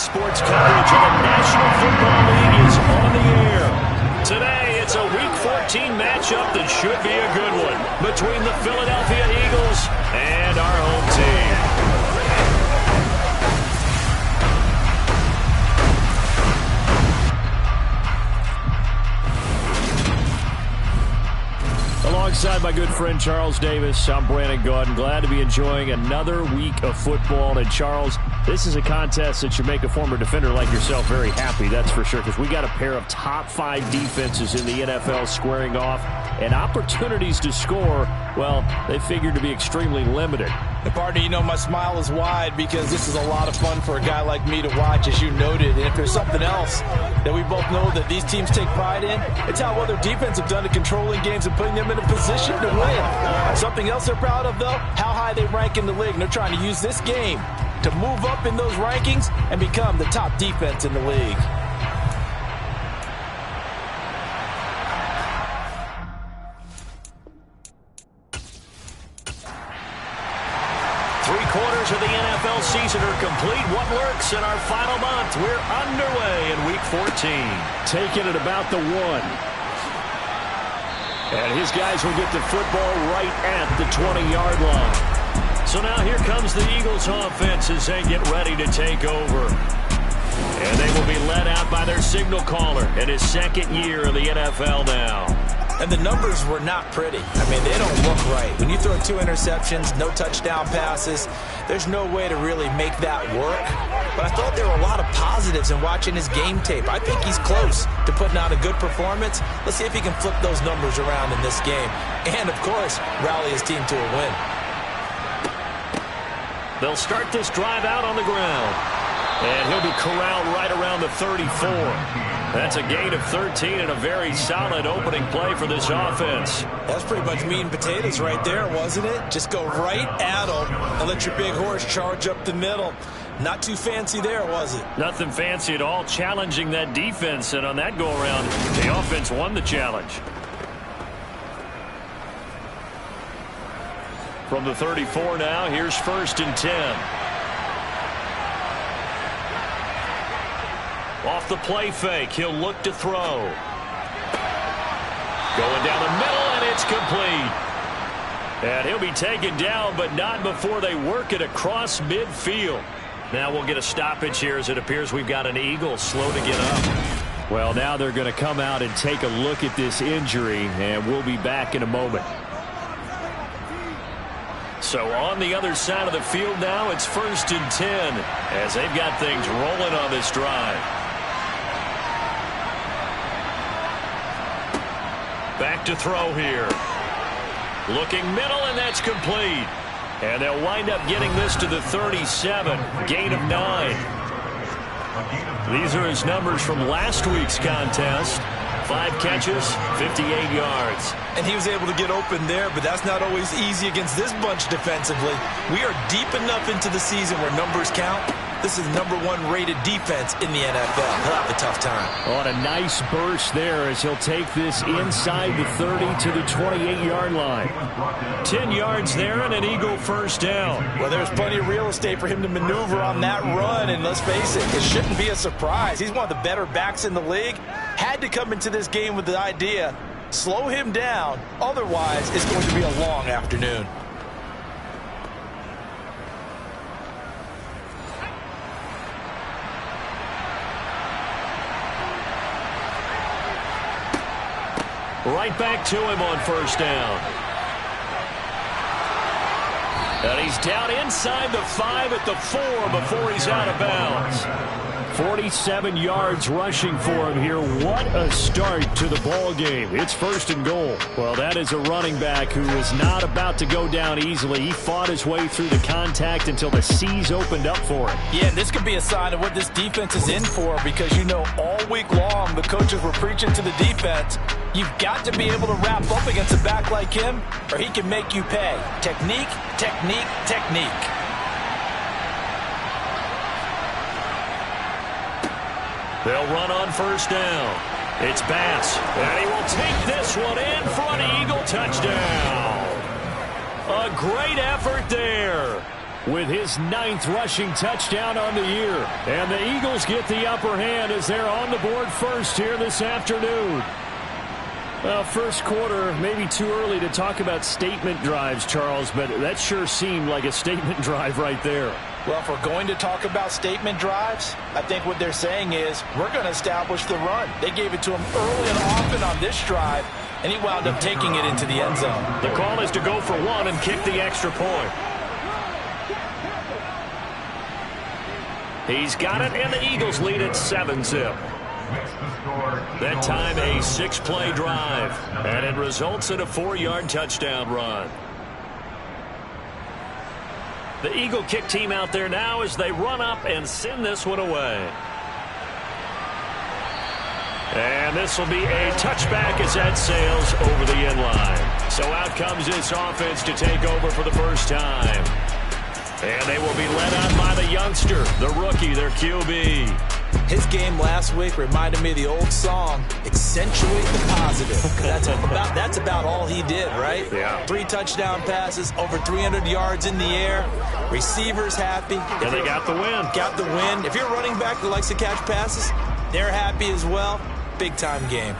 sports coverage of the National Football League is on the air. Today, it's a Week 14 matchup that should be a good one between the Philadelphia Eagles and our home team. Alongside my good friend Charles Davis, I'm Brandon Gaudin. Glad to be enjoying another week of football. And Charles, this is a contest that should make a former defender like yourself very happy, that's for sure, because we got a pair of top 5 defenses in the NFL squaring off, and opportunities to score, well, they figure to be extremely limited. And partner, you know, my smile is wide because this is a lot of fun for a guy like me to watch, as you noted. And if there's something else that we both know that these teams take pride in, it's how other defense have done at controlling games and putting them in a position to win. Something else they're proud of, though, how high they rank in the league. And they're trying to use this game to move up in those rankings and become the top defense in the league. Three-quarters of the NFL season are complete. What lurks in our final month? We're underway in Week 14. Taking it about the 1. And his guys will get the football right at the 20-yard line. So now here comes the Eagles offense as they get ready to take over. And they will be led out by their signal caller in his second year in the NFL now. And the numbers were not pretty. I mean, they don't look right. When you throw 2 interceptions, no touchdown passes, there's no way to really make that work. But I thought there were a lot of positives in watching his game tape. I think he's close to putting out a good performance. Let's see if he can flip those numbers around in this game. And, of course, rally his team to a win. They'll start this drive out on the ground. And he'll be corralled right around the 34. That's a gain of 13 and a very solid opening play for this offense. That's pretty much meat and potatoes right there, wasn't it? Just go right at them and let your big horse charge up the middle. Not too fancy there, was it? Nothing fancy at all, challenging that defense. And on that go-around, the offense won the challenge. From the 34 now, here's 1st and 10. Off the play fake, he'll look to throw. Going down the middle, and it's complete. And he'll be taken down, but not before they work it across midfield. Now we'll get a stoppage here as it appears we've got an Eagle slow to get up. Well, now they're going to come out and take a look at this injury, and we'll be back in a moment. So on the other side of the field now, it's 1st and 10 as they've got things rolling on this drive. Back to throw here. Looking middle, and that's complete. And they'll wind up getting this to the 37. Gain of 9. These are his numbers from last week's contest. 5 catches, 58 yards. And he was able to get open there, but that's not always easy against this bunch defensively. We are deep enough into the season where numbers count. This is #1 rated defense in the NFL. He'll have a tough time. On a nice burst there as he'll take this inside the 30 to the 28-yard line. 10 yards there and an Eagle first down. Well, there's plenty of real estate for him to maneuver on that run, and let's face it, it shouldn't be a surprise. He's one of the better backs in the league. Had to come into this game with the idea, slow him down, otherwise it's going to be a long afternoon. Right back to him on first down. And he's down inside the 5 at the 4 before he's out of bounds. 47 yards rushing for him here. What a start to the ball game. It's 1st and goal. Well, that is a running back who is not about to go down easily. He fought his way through the contact until the C's opened up for him. Yeah, this could be a sign of what this defense is in for, because you know all week long the coaches were preaching to the defense, you've got to be able to wrap up against a back like him or he can make you pay. Technique, technique, technique. They'll run on first down. It's Bass, and he will take this one in for an Eagle touchdown. A great effort there. with his 9th rushing touchdown on the year. And the Eagles get the upper hand as they're on the board first here this afternoon. Well, first quarter, maybe too early to talk about statement drives, Charles, but that sure seemed like a statement drive right there. Well, if we're going to talk about statement drives, I think what they're saying is we're going to establish the run. They gave it to him early and often on this drive, and he wound up taking it into the end zone. The call is to go for one and kick the extra point. He's got it, and the Eagles lead at 7-zip. That time a 6-play drive, and it results in a 4-yard touchdown run. The Eagle kick team out there now as they run up and send this one away. And this will be a touchback as that sails over the end line. So out comes this offense to take over for the first time. And they will be led on by the youngster, the rookie, their QB. His game last week reminded me of the old song, accentuate the positive. That's about all he did, right? Yeah. 3 touchdown passes, over 300 yards in the air. Receivers happy. And they got the win. Got the win. If you're a running back that likes to catch passes, they're happy as well. Big-time game.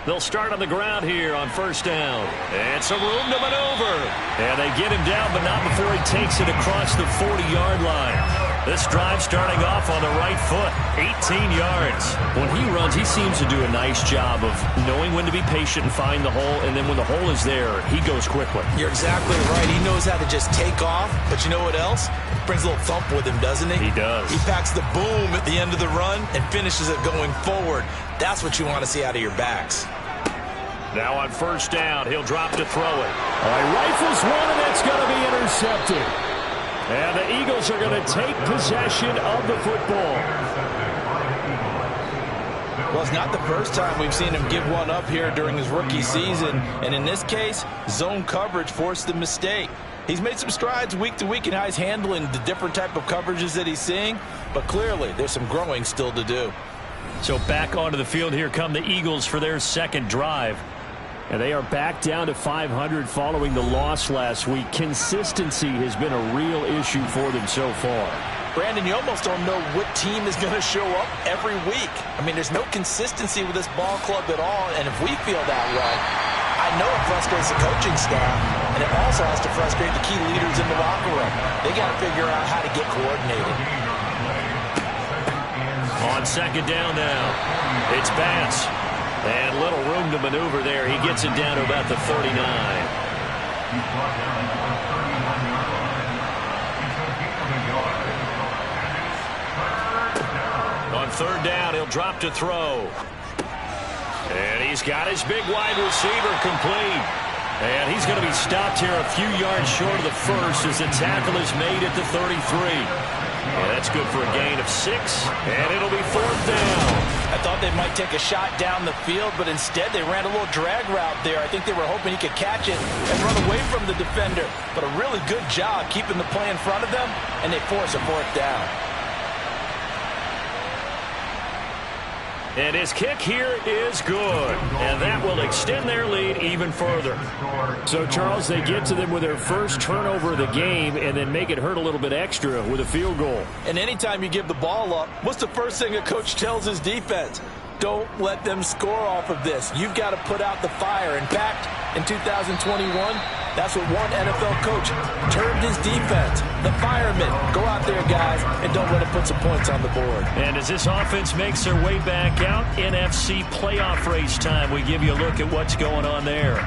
They'll start on the ground here on first down. And some room to maneuver. And they get him down, but not before he takes it across the 40-yard line. This drive starting off on the right foot, 18 yards. When he runs, he seems to do a nice job of knowing when to be patient and find the hole, and then when the hole is there, he goes quickly. You're exactly right. He knows how to just take off, but you know what else? Brings a little thump with him, doesn't he? He does. He packs the boom at the end of the run and finishes it going forward. That's what you want to see out of your backs. Now on first down, he'll drop to throw it. Rifles one, and it's going to be intercepted. And the Eagles are going to take possession of the football. Well, it's not the first time we've seen him give one up here during his rookie season. And in this case, zone coverage forced the mistake. He's made some strides week to week in how he's handling the different type of coverages that he's seeing. But clearly, there's some growing still to do. So back onto the field, here come the Eagles for their second drive. And they are back down to 500 following the loss last week. Consistency has been a real issue for them so far. Brandon, you almost don't know what team is going to show up every week. I mean, there's no consistency with this ball club at all, and if we feel that way, I know it frustrates the coaching staff, and it also has to frustrate the key leaders in the locker room. They got to figure out how to get coordinated. On second down now, it's Bass. And little room to maneuver there. He gets it down to about the 39. On third down, he'll drop to throw. And he's got his big wide receiver complete. And he's going to be stopped here a few yards short of the first as the tackle is made at the 33. And that's good for a gain of 6, and it'll be fourth down. I thought they might take a shot down the field, but instead they ran a little drag route there. I think they were hoping he could catch it and run away from the defender. But a really good job keeping the play in front of them, and they force a fourth down. And his kick here is good. And that will extend their lead even further. So, Charles, they get to them with their first turnover of the game and then make it hurt a little bit extra with a field goal. And anytime you give the ball up, what's the first thing a coach tells his defense? Don't let them score off of this. You've got to put out the fire. In fact, in 2021, that's what one NFL coach termed his defense. The firemen. Go out there, guys, and don't let them put some points on the board. And as this offense makes their way back out, NFC playoff race time, we give you a look at what's going on there.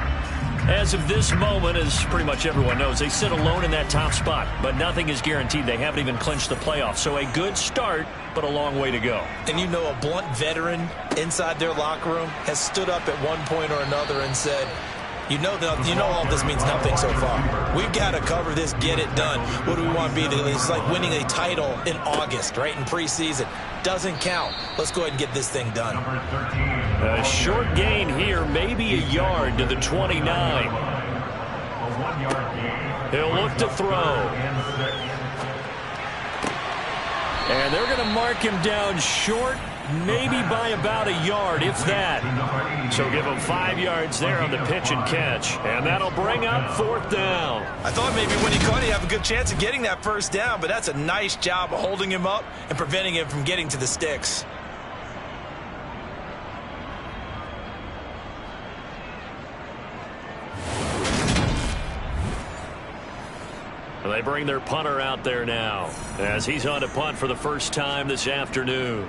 As of this moment, as pretty much everyone knows, they sit alone in that top spot, but nothing is guaranteed. They haven't even clinched the playoffs. So a good start, but a long way to go. And you know, a blunt veteran inside their locker room has stood up at one point or another and said, You know all this means nothing so far. We've got to cover this, get it done. What do we want to be? It's like winning a title in August, right, in preseason. Doesn't count. Let's go ahead and get this thing done. A short gain here, maybe a yard to the 29. He'll look to throw. And they're going to mark him down short maybe by about a yard, if that. So give him 5 yards there on the pitch and catch. And that'll bring up 4th down. I thought maybe when he caught, he'd have a good chance of getting that first down, but that's a nice job of holding him up and preventing him from getting to the sticks. They bring their punter out there now as he's on to punt for the first time this afternoon.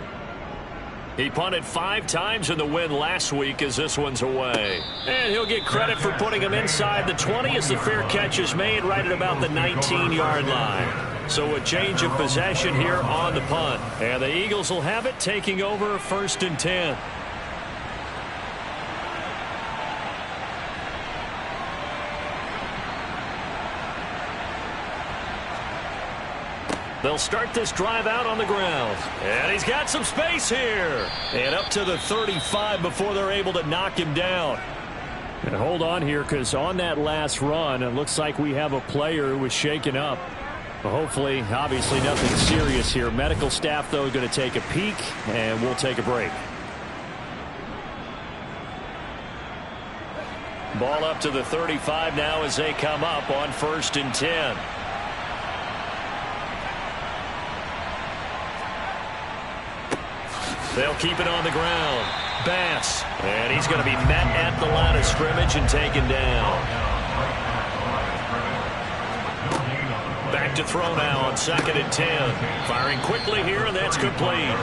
He punted 5 times in the win last week as this one's away. And he'll get credit for putting him inside the 20 as the fair catch is made right at about the 19-yard line. So a change of possession here on the punt. And the Eagles will have it, taking over 1st and 10. They'll start this drive out on the ground. And he's got some space here. And up to the 35 before they're able to knock him down. And hold on here, because on that last run, it looks like we have a player who was shaken up. Well, hopefully, obviously nothing serious here. Medical staff, though, going to take a peek, and we'll take a break. Ball up to the 35 now as they come up on 1st and 10. They'll keep it on the ground. Bass. And he's going to be met at the line of scrimmage and taken down. Back to throw now on 2nd and 10. Firing quickly here, and that's complete.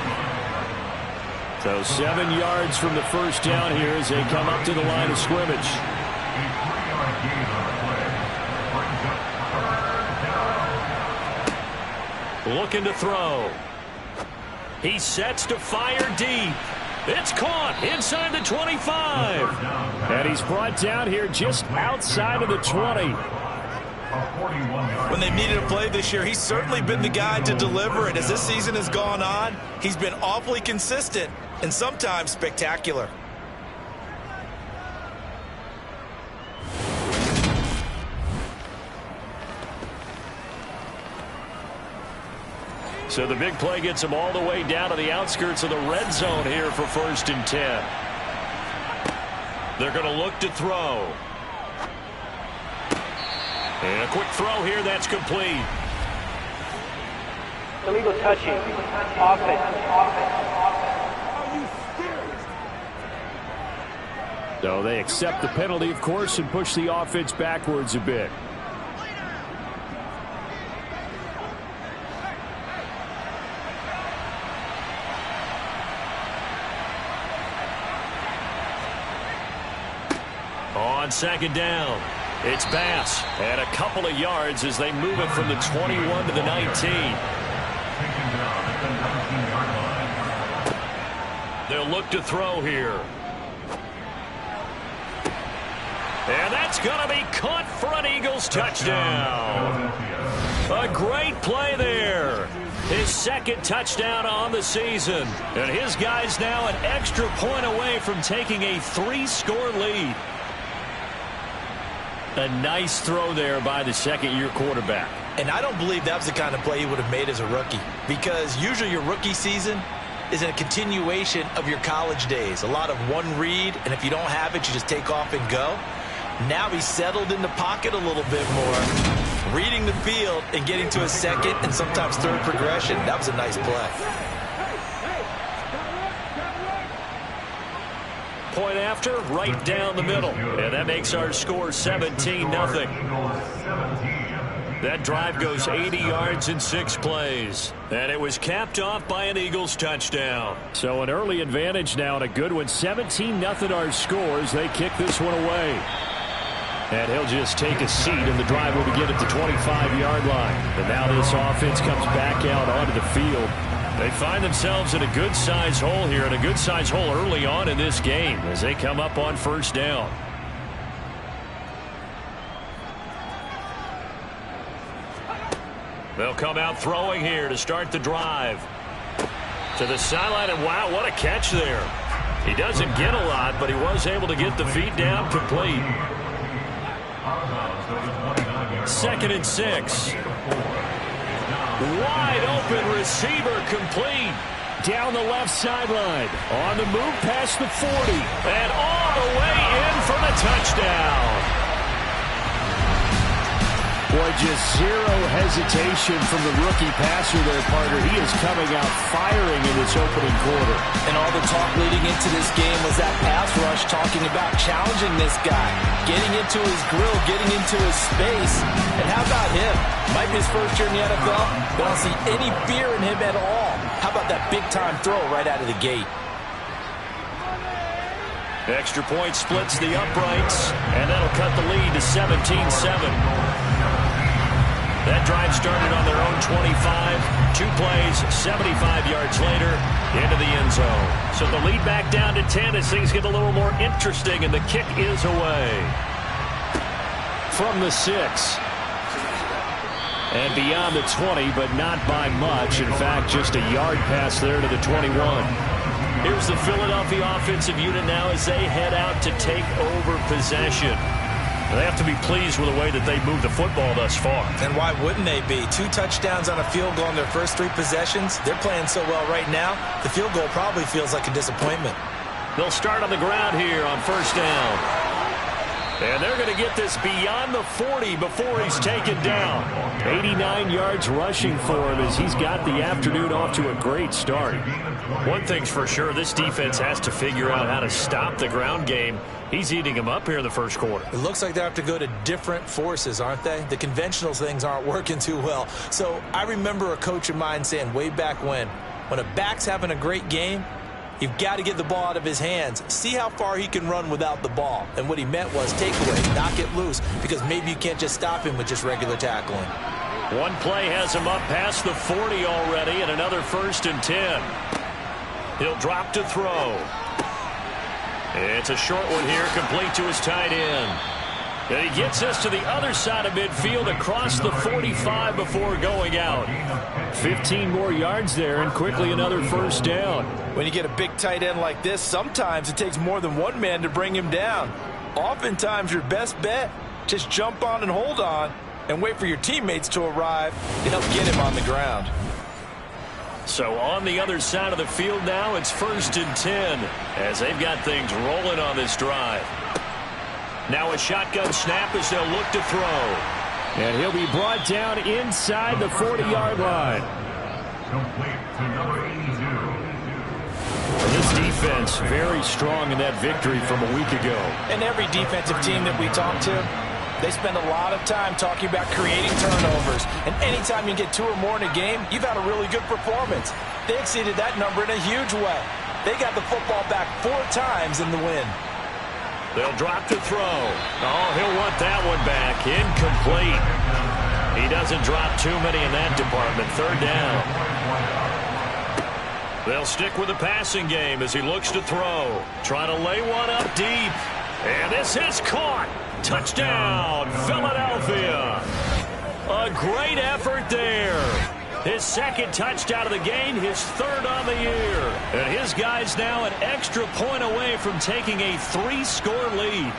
So 7 yards from the first down here as they come up to the line of scrimmage. Looking to throw. He sets to fire deep. It's caught inside the 25. And he's brought down here just outside of the 20. When they've needed a play this year, he's certainly been the guy to deliver. And as this season has gone on, he's been awfully consistent and sometimes spectacular. So the big play gets him all the way down to the outskirts of the red zone here for 1st and 10. They're going to look to throw. And a quick throw here, that's complete. Illegal touching. Offense. So they accept the penalty, of course, and push the offense backwards a bit. On 2nd down, it's Bass. And a couple of yards as they move it from the 21 to the 19. They'll look to throw here. And that's going to be caught for an Eagles touchdown. A great play there. His 2nd touchdown on the season. And his guy's now an extra point away from taking a 3-score lead. A nice throw there by the 2nd-year quarterback. And I don't believe that was the kind of play he would have made as a rookie, because usually your rookie season is a continuation of your college days. A lot of one read, and if you don't have it, you just take off and go. Now he's settled in the pocket a little bit more, reading the field and getting to his 2nd and sometimes 3rd progression. That was a nice play. Point after, right down the middle. And that makes our score 17-0. That drive goes 80 yards in 6 plays. And it was capped off by an Eagles touchdown. So an early advantage now and a good one. 17-0 our scores. They kick this one away. And he'll just take a seat, and the drive will begin at the 25-yard line. And now this offense comes back out onto the field. They find themselves in a good-sized hole here, and a good-sized hole early on in this game as they come up on 1st down. They'll come out throwing here to start the drive. To the sideline, and wow, what a catch there. He doesn't get a lot, but he was able to get the feet down complete. 2nd and 6. Wide open receiver complete. down the left sideline. On the move past the 40. And all the way in for the touchdown. Boy, just zero hesitation from the rookie passer there, partner. He is coming out firing in this opening quarter. And all the talk leading into this game was that pass rush, talking about challenging this guy, getting into his grill, getting into his space. And how about him? Might be his first year in the NFL, but I don't see any fear in him at all. How about that big-time throw right out of the gate? Extra point splits the uprights, and that'll cut the lead to 17-7. That drive started on their own 25. 2 plays, 75 yards later, into the end zone. So the lead back down to 10 as things get a little more interesting, and the kick is away. From the 6. And beyond the 20, but not by much. In fact, just a yard pass there to the 21. Here's the Philadelphia offensive unit now as they head out to take over possession. They have to be pleased with the way that they moved the football thus far. And why wouldn't they be? 2 touchdowns on a field goal in their first 3 possessions. They're playing so well right now, the field goal probably feels like a disappointment. They'll start on the ground here on first down. And they're going to get this beyond the 40 before he's taken down. 89 yards rushing for him as he's got the afternoon off to a great start. One thing's for sure, this defense has to figure out how to stop the ground game. He's eating them up here in the first quarter. It looks like they have to go to different forces, aren't they? The conventional things aren't working too well. So I remember a coach of mine saying way back when a back's having a great game, you've got to get the ball out of his hands. See how far he can run without the ball. And what he meant was takeaway, knock it loose, because maybe you can't just stop him with just regular tackling. One play has him up past the 40 already, and another 1st and 10. He'll drop to throw. It's a short one here, complete to his tight end. And he gets us to the other side of midfield across the 45 before going out. 15 more yards there, and quickly another first down. When you get a big tight end like this, sometimes it takes more than one man to bring him down. Oftentimes, your best bet, just jump on and hold on and wait for your teammates to arrive to help get him on the ground. So on the other side of the field now, it's 1st and 10 as they've got things rolling on this drive. Now a shotgun snap as they'll look to throw. And he'll be brought down inside the 40-yard line. This defense very strong in that victory from a week ago. And every defensive team that we talk to, they spend a lot of time talking about creating turnovers. And anytime you get 2 or more in a game, you've had a really good performance. They exceeded that number in a huge way. They got the football back 4 times in the win. They'll drop to throw. Oh, he'll want that one back. Incomplete. He doesn't drop too many in that department. 3rd down. They'll stick with the passing game as he looks to throw. Trying to lay one up deep. And this is caught. Touchdown, Philadelphia. A great effort there. His 2nd touchdown of the game, his 3rd on the year. And his guys now an extra point away from taking a 3-score lead.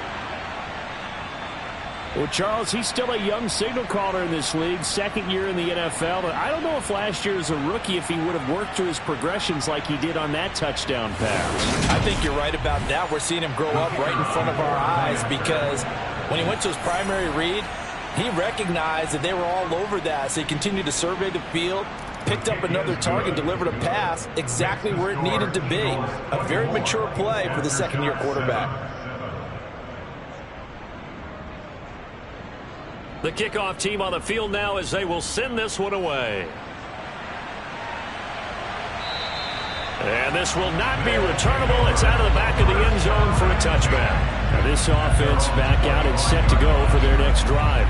Well, Charles, he's still a young signal caller in this league, 2nd year in the NFL. But I don't know if last year as a rookie, if he would have worked through his progressions like he did on that touchdown pass. I think you're right about that. We're seeing him grow up right in front of our eyes because when he went to his primary read, he recognized that they were all over that, so he continued to survey the field, picked up another target, delivered a pass exactly where it needed to be. A very mature play for the 2nd-year quarterback. The kickoff team on the field now as they will send this one away. And this will not be returnable. It's out of the back of the end zone for a touchback. Now this offense back out and set to go for their next drive.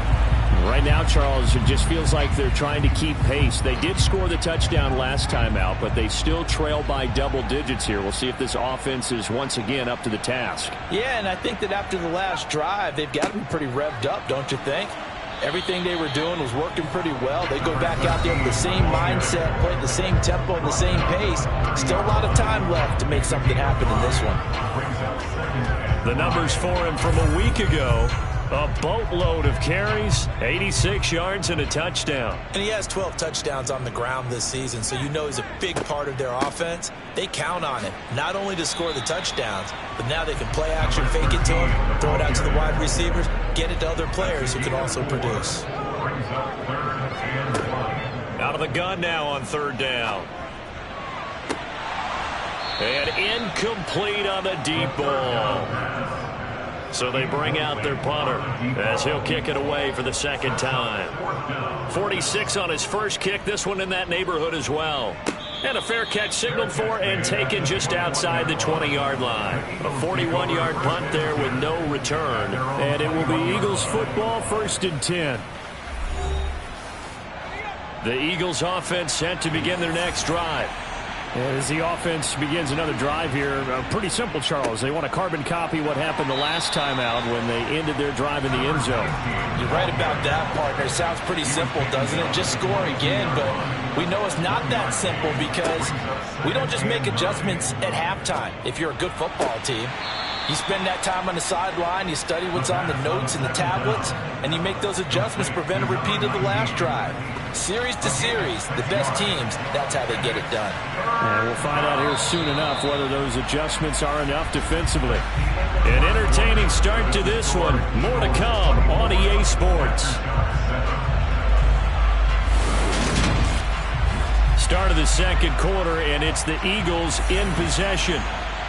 Right now, Charles, it just feels like they're trying to keep pace. They did score the touchdown last time out, but they still trail by double digits here. We'll see if this offense is once again up to the task. Yeah, and I think that after the last drive, they've got to be pretty revved up, don't you think? Everything they were doing was working pretty well. They go back out there with the same mindset, play at the same tempo and the same pace. Still a lot of time left to make something happen in this one. The numbers for him from a week ago. A boatload of carries, 86 yards and a touchdown. And he has 12 touchdowns on the ground this season, so you know he's a big part of their offense. They count on him, not only to score the touchdowns, but now they can play action, fake it to him, throw it out to the wide receivers, get it to other players who can also produce. Out of the gun now on third down. And incomplete on the deep ball. So they bring out their punter as he'll kick it away for the second time. 46 on his first kick. This one in that neighborhood as well. And a fair catch signaled for and taken just outside the 20-yard line. A 41-yard punt there with no return. And it will be Eagles football, 1st and 10. The Eagles offense set to begin their next drive. As the offense begins another drive here, pretty simple, Charles. They want to carbon copy what happened the last time out when they ended their drive in the end zone. You're right about that, partner. Sounds pretty simple, doesn't it? Just score again, but we know it's not that simple because we don't just make adjustments at halftime if you're a good football team. You spend that time on the sideline, you study what's on the notes and the tablets, and you make those adjustments, prevent a repeat of the last drive. Series to series, the best teams, that's how they get it done. And we'll find out here soon enough whether those adjustments are enough defensively. An entertaining start to this one. More to come on EA Sports. Start of the second quarter, and it's the Eagles in possession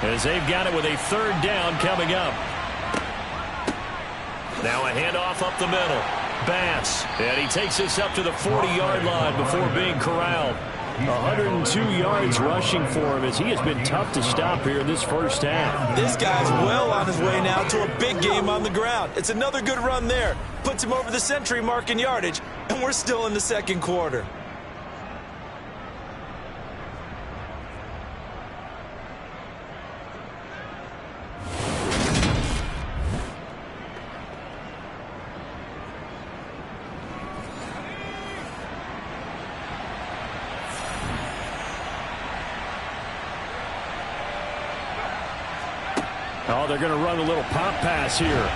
as they've got it with a third down coming up. Now a handoff up the middle. Bass, and he takes this up to the 40-yard line before being corralled. 102 yards rushing for him as he has been tough to stop here in this first half. This guy's well on his way now to a big game on the ground. It's another good run there. Puts him over the century mark in yardage, and we're still in the second quarter. Oh, they're going to run a little pop pass here.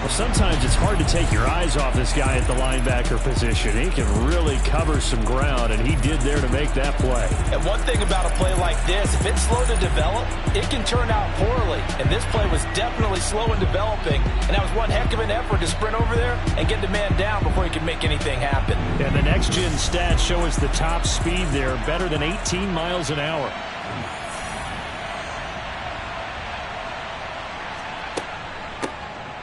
Well, sometimes it's hard to take your eyes off this guy at the linebacker position. He can really cover some ground, and he did there to make that play. And one thing about a play like this, if it's slow to develop, it can turn out poorly. And this play was definitely slow in developing, and that was one heck of an effort to sprint over there and get the man down before he could make anything happen. And the next-gen stats show us the top speed there, better than 18 miles an hour.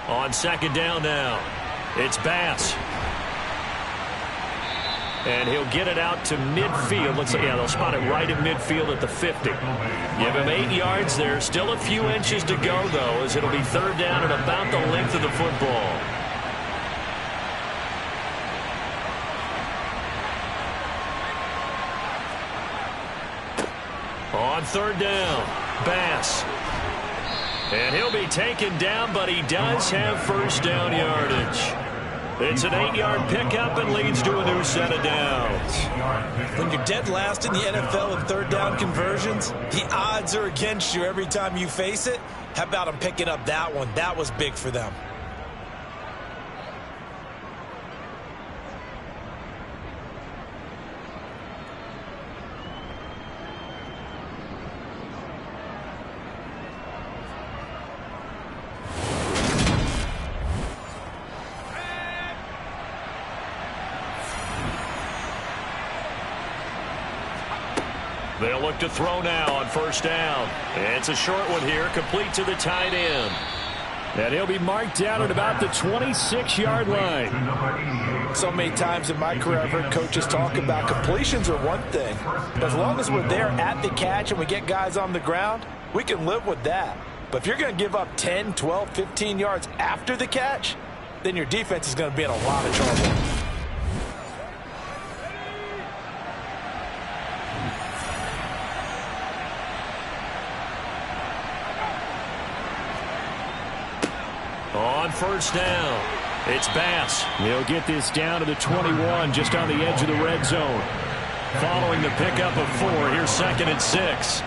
On second down now, it's Bass. And he'll get it out to midfield. Looks like, yeah, they'll spot it right at midfield at the 50. Give him 8 yards there. Still a few inches to go, though, as it'll be third down at about the length of the football. On third down, Bass. And he'll be taken down, but he does have first down yardage. It's an 8-yard pickup and leads to a new set of downs. When you're dead last in the NFL in third down conversions, the odds are against you every time you face it. How about him picking up that one? That was big for them. They'll look to throw now on first down. And it's a short one here, complete to the tight end. And he'll be marked down at about the 26-yard line. So many times in my career I've heard coaches talk about completions are one thing. But as long as we're there at the catch and we get guys on the ground, we can live with that. But if you're going to give up 10, 12, 15 yards after the catch, then your defense is going to be in a lot of trouble. On first down, it's Bass. He'll get this down to the 21, just on the edge of the red zone. Following the pickup of 4, here's 2nd and 6.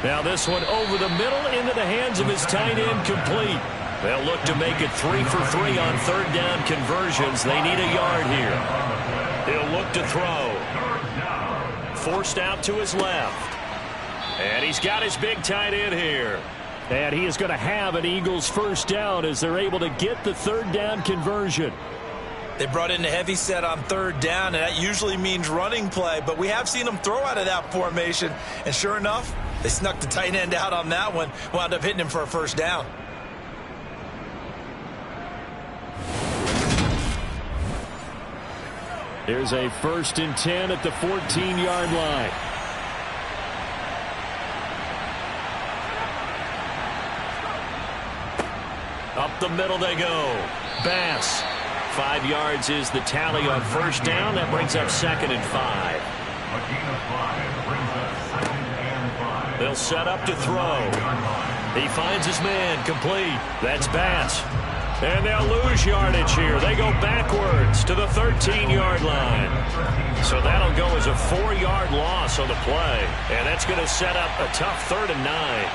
Now this one over the middle into the hands of his tight end, complete. They'll look to make it 3 for 3 on third down conversions. They need a yard here. He'll look to throw. Forced out to his left. And he's got his big tight end here. And he is going to have an Eagles first down as they're able to get the third down conversion. They brought in the heavy set on third down, and that usually means running play. But we have seen them throw out of that formation. And sure enough, they snuck the tight end out on that one. Wound up hitting him for a first down. There's a 1st and 10 at the 14-yard line. Up the middle they go. Bass. 5 yards is the tally on first down. That brings up 2nd and 5. They'll set up to throw. He finds his man, complete. That's Bass. And they'll lose yardage here. They go backwards to the 13-yard line. So that'll go as a 4-yard loss on the play. And that's going to set up a tough 3rd and 9.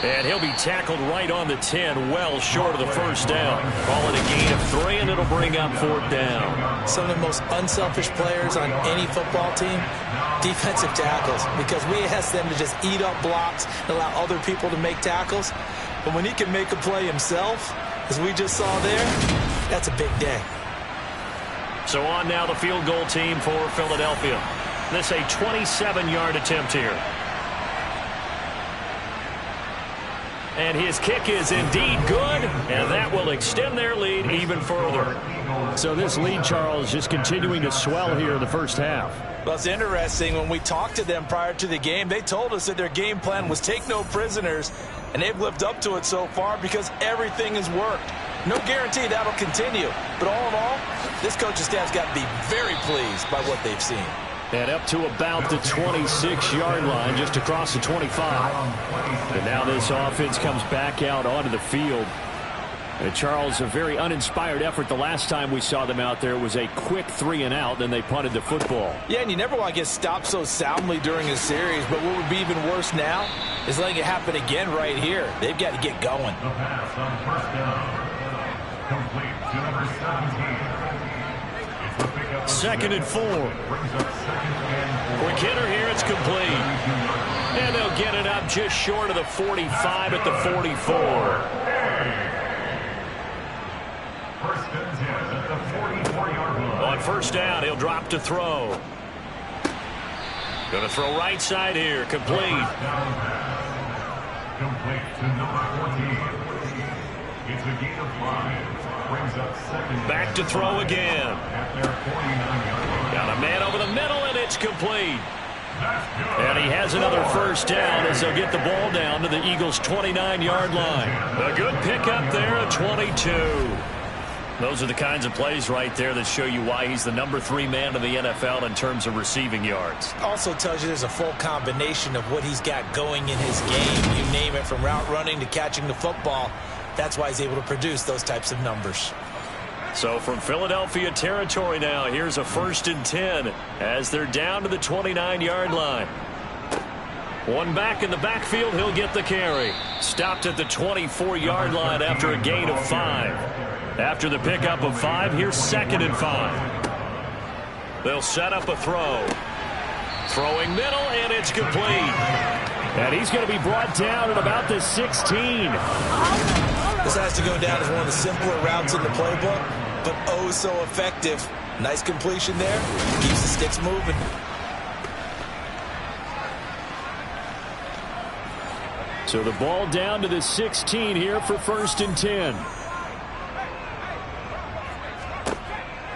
And he'll be tackled right on the 10, well short of the first down. Call it a gain of 3, and it'll bring up 4th down. Some of the most unselfish players on any football team, defensive tackles, because we ask them to just eat up blocks and allow other people to make tackles. But when he can make a play himself, as we just saw there, that's a big day. So on now the field goal team for Philadelphia. This a 27-yard attempt here. And his kick is indeed good, and that will extend their lead even further. So this lead, Charles, just continuing to swell here in the first half. Well, it's interesting. When we talked to them prior to the game, they told us that their game plan was take no prisoners, and they've lived up to it so far because everything has worked. No guarantee that'll continue. But all in all, this coaching staff's got to be very pleased by what they've seen. And up to about the 26-yard line, just across the 25. And now this offense comes back out onto the field. And Charles, a very uninspired effort. The last time we saw them out there was a quick 3-and-out, then they punted the football. Yeah, and you never want to get stopped so soundly during a series. But what would be even worse now is letting it happen again right here. They've got to get going. The pass on first down. Complete to number 17. 2nd and 4. Quick hitter here, it's complete. And they'll get it up just short of the 45 at the 44. First and 10 at the 44-yard line. On first down, he'll drop to throw. Going to throw right side here, complete. Complete to number 14. It's a gain of 5. Brings up 2nd. Back to throw again. At their 49-yard line. Got a man over the middle, and it's complete. And he has another first down as they'll get the ball down to the Eagles' 29-yard line. A good pickup there at 22. Those are the kinds of plays right there that show you why he's the number 3 man in the NFL in terms of receiving yards. Also tells you there's a full combination of what he's got going in his game. You name it, from route running to catching the football. That's why he's able to produce those types of numbers. So from Philadelphia territory now, here's a 1st and 10 as they're down to the 29-yard line. One back in the backfield, he'll get the carry. Stopped at the 24-yard line after a gain of 5. After the pickup of 5, here's 2nd and 5. They'll set up a throw. Throwing middle, and it's complete. And he's going to be brought down at about the 16. This has to go down as one of the simpler routes in the playbook, but oh so effective. Nice completion there. Keeps the sticks moving. So the ball down to the 16 here for 1st and 10.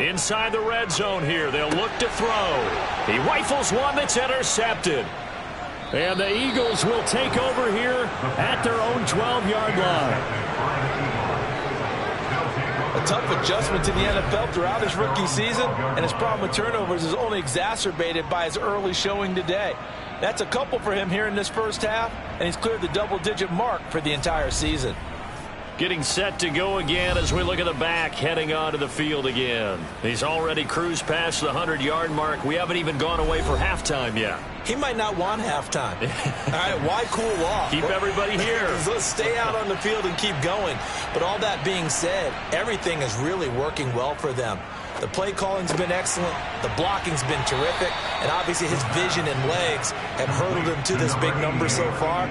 Inside the red zone here, they'll look to throw. He rifles one that's intercepted. And the Eagles will take over here at their own 12-yard line. A tough adjustment to the NFL throughout his rookie season, and his problem with turnovers is only exacerbated by his early showing today. That's a couple for him here in this first half, and he's cleared the double-digit mark for the entire season. Getting set to go again as we look at the back, heading onto the field again. He's already cruised past the 100-yard mark. We haven't even gone away for halftime yet. He might not want halftime. All right, why cool off? Keep everybody here. Let's stay out on the field and keep going. But all that being said, everything is really working well for them. The play calling's been excellent. The blocking's been terrific. And obviously his vision and legs have hurdled him to this big number so far.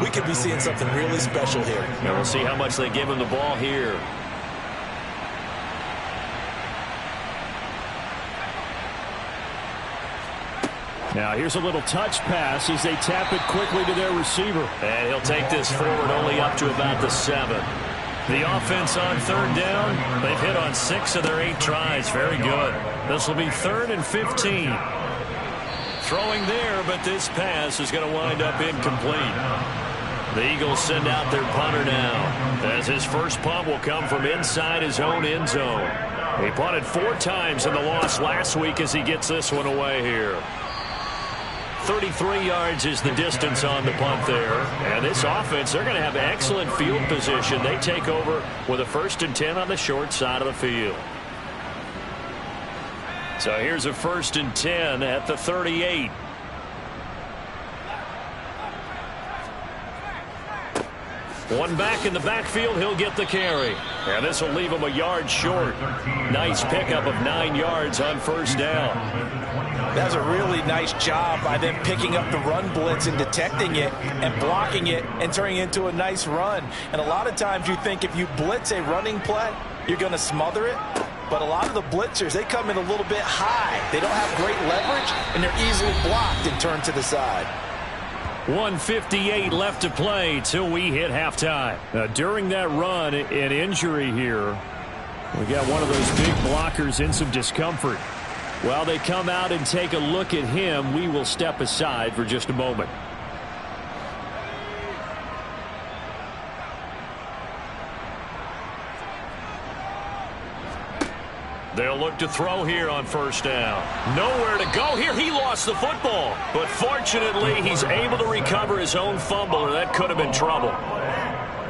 We could be seeing something really special here. And we'll see how much they give him the ball here. Now here's a little touch pass as they tap it quickly to their receiver. And he'll take this forward only up to about the 7. The offense on third down. They've hit on 6 of their 8 tries. Very good. This will be 3rd and 15. Throwing there, but this pass is going to wind up incomplete. The Eagles send out their punter now, as his first punt will come from inside his own end zone. He punted 4 times in the loss last week as he gets this one away here. 33 yards is the distance on the punt there. And this offense, they're going to have excellent field position. They take over with a 1st and 10 on the short side of the field. So here's a 1st and 10 at the 38. One back in the backfield, he'll get the carry. And this will leave him a yard short. Nice pickup of 9 yards on 1st down. That's a really nice job by them picking up the run blitz and detecting it and blocking it and turning it into a nice run. And a lot of times you think if you blitz a running play, you're going to smother it. But a lot of the blitzers, they come in a little bit high. They don't have great leverage, and they're easily blocked and turned to the side. 1:58 left to play till we hit halftime. Now, during that run, an injury here. We got one of those big blockers in some discomfort. While they come out and take a look at him, we will step aside for just a moment. They'll look to throw here on 1st down. Nowhere to go here. He lost the football. But fortunately, he's able to recover his own fumble, or that could have been trouble.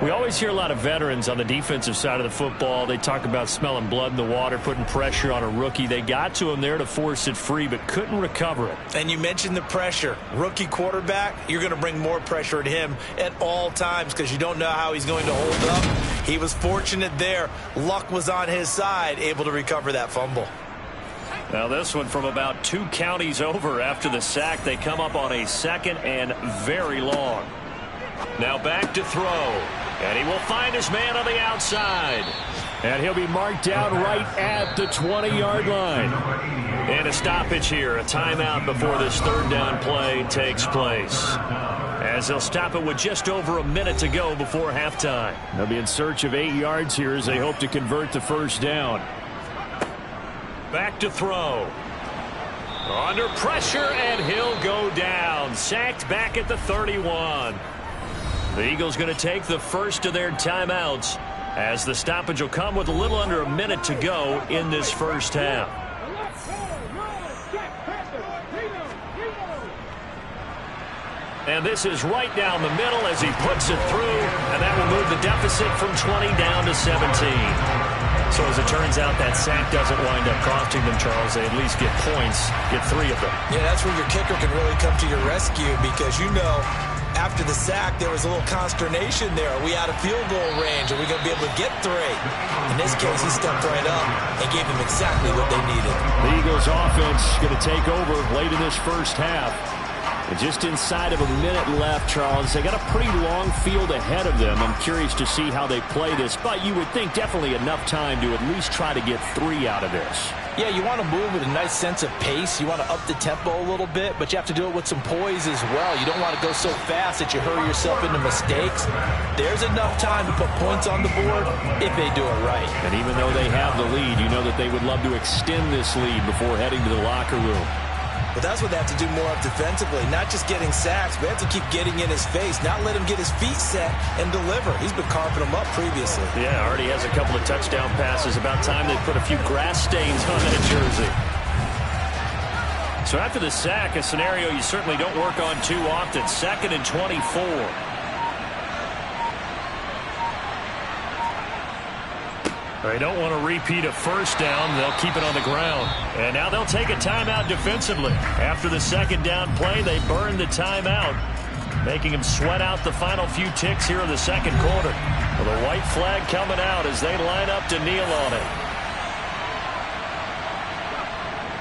We always hear a lot of veterans on the defensive side of the football. They talk about smelling blood in the water, putting pressure on a rookie. They got to him there to force it free, but couldn't recover it. And you mentioned the pressure. Rookie quarterback, you're going to bring more pressure at him at all times because you don't know how he's going to hold up. He was fortunate there. Luck was on his side, able to recover that fumble. Now this one from about 2 counties over after the sack. They come up on a 2nd and very long. Now back to throw. And he will find his man on the outside. And he'll be marked down right at the 20-yard line. And a stoppage here, a timeout before this 3rd down play takes place. As they'll stop it with just over a minute to go before halftime. They'll be in search of 8 yards here as they hope to convert the 1st down. Back to throw. Under pressure, and he'll go down. Sacked back at the 31. The Eagles going to take the first of their timeouts as the stoppage will come with a little under a minute to go in this 1st half. And this is right down the middle as he puts it through, and that will move the deficit from 20 down to 17. So as it turns out, that sack doesn't wind up costing them, Charles. They at least get points, get 3 of them. Yeah, that's where your kicker can really come to your rescue because you know after the sack, there was a little consternation there. Are we out of field goal range? Are we going to be able to get 3? In this case, he stepped right up and gave them exactly what they needed. The Eagles offense going to take over late in this 1st half. And just inside of a minute left, Charles. They got a pretty long field ahead of them. I'm curious to see how they play this, but you would think definitely enough time to at least try to get 3 out of this. Yeah, you want to move with a nice sense of pace. You want to up the tempo a little bit, but you have to do it with some poise as well. You don't want to go so fast that you hurry yourself into mistakes. There's enough time to put points on the board if they do it right. And even though they have the lead, you know that they would love to extend this lead before heading to the locker room. But that's what they have to do more of defensively, not just getting sacks, but they have to keep getting in his face, not let him get his feet set and deliver. He's been carving them up previously. Yeah, already has a couple of touchdown passes. About time they put a few grass stains on that jersey. So after the sack, a scenario you certainly don't work on too often. 2nd and 24. They don't want to repeat a first down. They'll keep it on the ground. And now they'll take a timeout defensively. After the second down play, they burn the timeout, making them sweat out the final few ticks here in the second quarter. Well, the white flag coming out as they line up to kneel on it.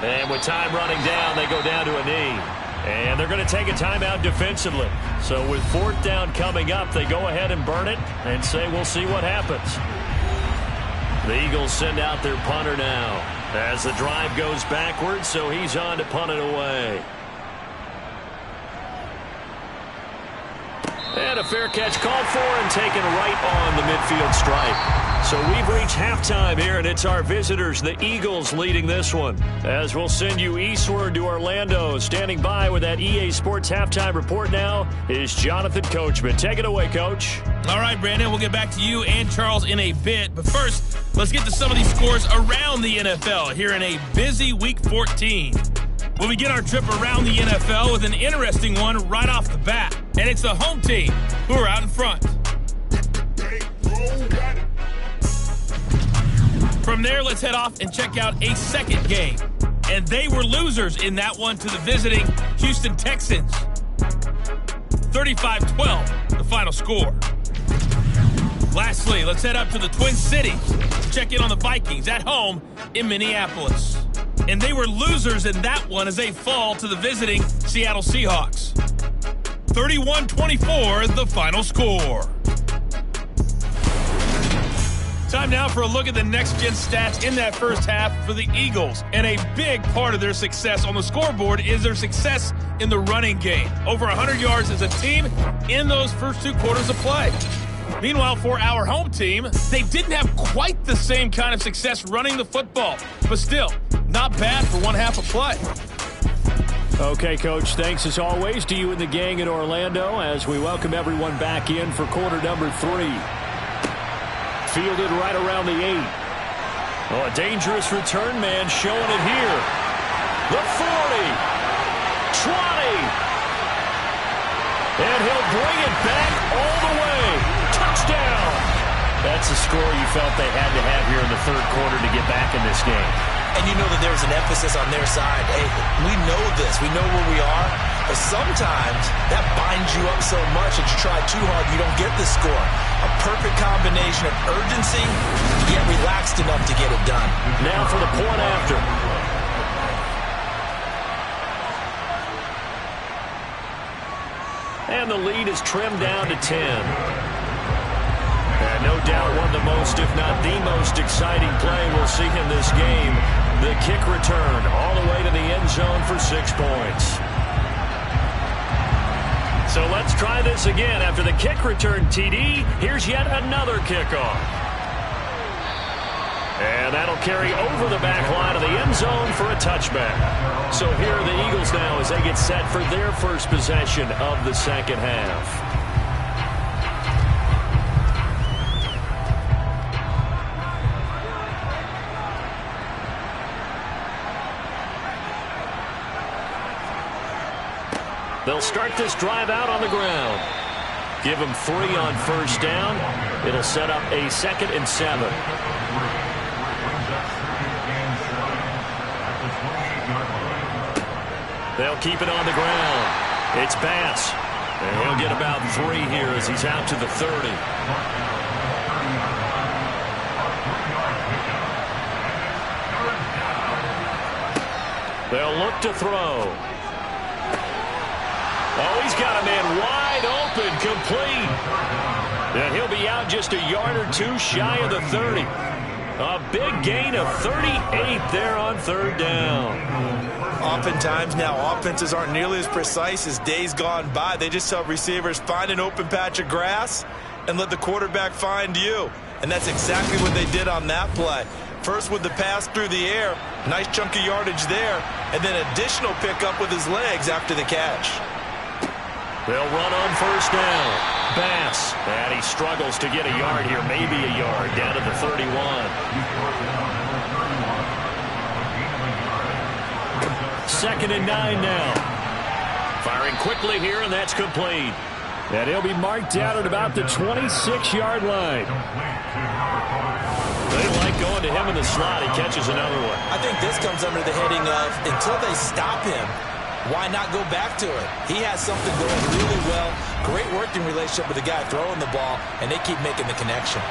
And with time running down, they go down to a knee. And they're going to take a timeout defensively. So with fourth down coming up, they go ahead and burn it and say we'll see what happens. The Eagles send out their punter now as the drive goes backwards, so he's on to punt it away. And a fair catch called for and taken right on the midfield stripe. So we've reached halftime here, and it's our visitors, the Eagles, leading this one. As we'll send you eastward to Orlando. Standing by with that EA Sports halftime report now is Jonathan Coachman. Take it away, Coach. All right, Brandon, we'll get back to you and Charles in a bit. But first, let's get to some of these scores around the NFL here in a busy Week 14. We'll begin our trip around the NFL with an interesting one right off the bat. And it's the home team who are out in front. From there, let's head off and check out a second game. And they were losers in that one to the visiting Houston Texans. 35-12, the final score. Lastly, let's head up to the Twin Cities to check in on the Vikings at home in Minneapolis. And they were losers in that one as they fall to the visiting Seattle Seahawks. 31-24, the final score. Time now for a look at the next-gen stats in that first half for the Eagles. And a big part of their success on the scoreboard is their success in the running game. Over 100 yards as a team in those first two quarters of play. Meanwhile, for our home team, they didn't have quite the same kind of success running the football. But still, not bad for one half of play. Okay, Coach, thanks as always to you and the gang in Orlando as we welcome everyone back in for quarter number 3. Fielded right around the 8. Oh, a dangerous return man showing it here. The 40. 20. And he'll bring it back all the way. Touchdown. That's a score you felt they had to have here in the third quarter to get back in this game. And you know that there's an emphasis on their side. Hey, we know this. We know where we are. But sometimes that binds you up so much that you try too hard, you don't get the score. A perfect combination of urgency, yet relaxed enough to get it done. Now for the point after. And the lead is trimmed down to 10. And no doubt one of the most, if not the most exciting play we'll see in this game. The kick return all the way to the end zone for 6 points. So let's try this again. After the kick return TD, here's yet another kickoff. And that'll carry over the back line of the end zone for a touchback. So here are the Eagles now as they get set for their first possession of the second half. They'll start this drive out on the ground. Give them 3 on first down. It'll set up a 2nd and 7. They'll keep it on the ground. It's Bass. And he'll get about 3 here as he's out to the 30. They'll look to throw. Oh, he's got a man wide open, complete. And he'll be out just a yard or 2 shy of the 30. A big gain of 38 there on third down. Oftentimes now, offenses aren't nearly as precise as days gone by. They just tell receivers, find an open patch of grass and let the quarterback find you. And that's exactly what they did on that play. First with the pass through the air, nice chunk of yardage there, and then additional pickup with his legs after the catch. They'll run on first down. Bass. And he struggles to get a yard here, maybe a yard, down to the 31. 2nd and 9 now. Firing quickly here, and that's complete. And he'll be marked out at about the 26-yard line. They like going to him in the slot. He catches another one. I think this comes under the heading of until they stop him, why not go back to it? He has something going really well. Great working relationship with the guy throwing the ball, and they keep making the connection.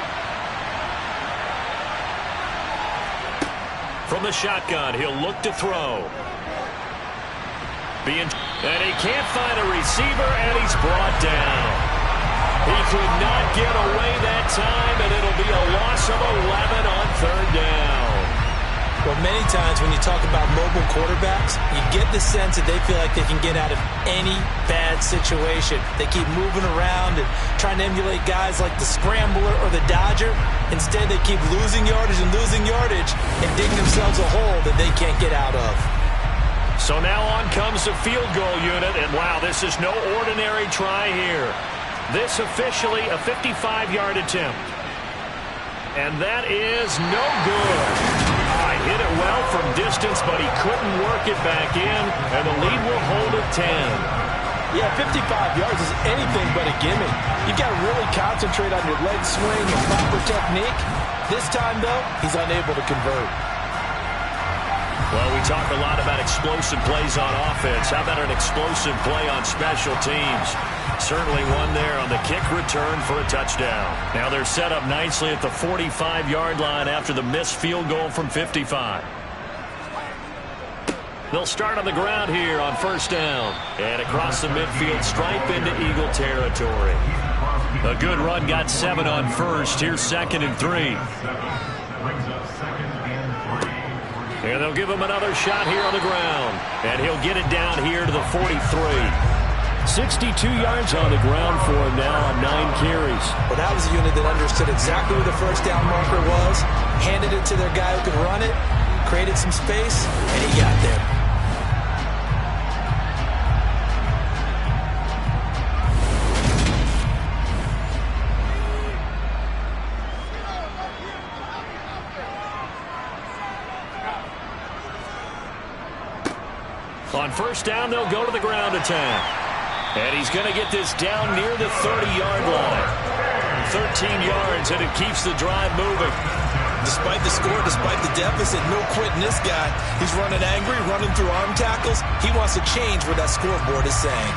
From the shotgun, he'll look to throw. And he can't find a receiver, and he's brought down. He could not get away that time, and it'll be a loss of 11 on third down. Well, many times when you talk about mobile quarterbacks, you get the sense that they feel like they can get out of any bad situation. They keep moving around and trying to emulate guys like the scrambler or the dodger. Instead, they keep losing yardage and digging themselves a hole that they can't get out of. So now on comes the field goal unit, and wow, this is no ordinary try here. This officially a 55-yard attempt. And that is no good. Hit it well from distance, but he couldn't work it back in, and the lead will hold at 10. Yeah, 55 yards is anything but a gimme. You've got to really concentrate on your leg swing and proper technique. This time, though, he's unable to convert. Well, we talk a lot about explosive plays on offense. How about an explosive play on special teams? Certainly one there on the kick return for a touchdown. Now they're set up nicely at the 45-yard line after the missed field goal from 55. They'll start on the ground here on first down. And across the midfield stripe into Eagle territory. A good run got 7 on first. Here's 2nd and 3. And they'll give him another shot here on the ground. And he'll get it down here to the 43. 62 yards on the ground for him now on 9 carries. Well, that was a unit that understood exactly where the first down marker was, handed it to their guy who could run it, created some space, and he got there. On first down, they'll go to the ground attack. And he's going to get this down near the 30-yard line. 13 yards, and it keeps the drive moving. Despite the score, despite the deficit, no quitting this guy. He's running angry, running through arm tackles. He wants to change what that scoreboard is saying.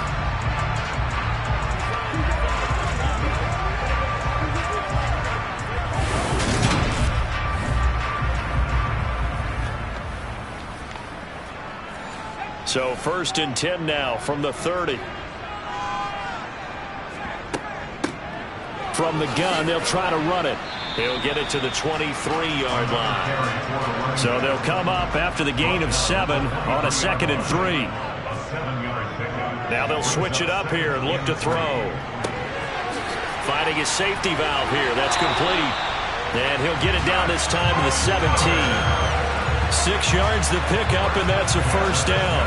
So 1st and 10 now from the 30. From the gun, they'll try to run it. He'll get it to the 23-yard line. So they'll come up after the gain of 7 on a 2nd and 3. Now they'll switch it up here and look to throw. Finding his safety valve here. That's complete. And he'll get it down this time to the 17. 6 yards to pick up, and that's a first down.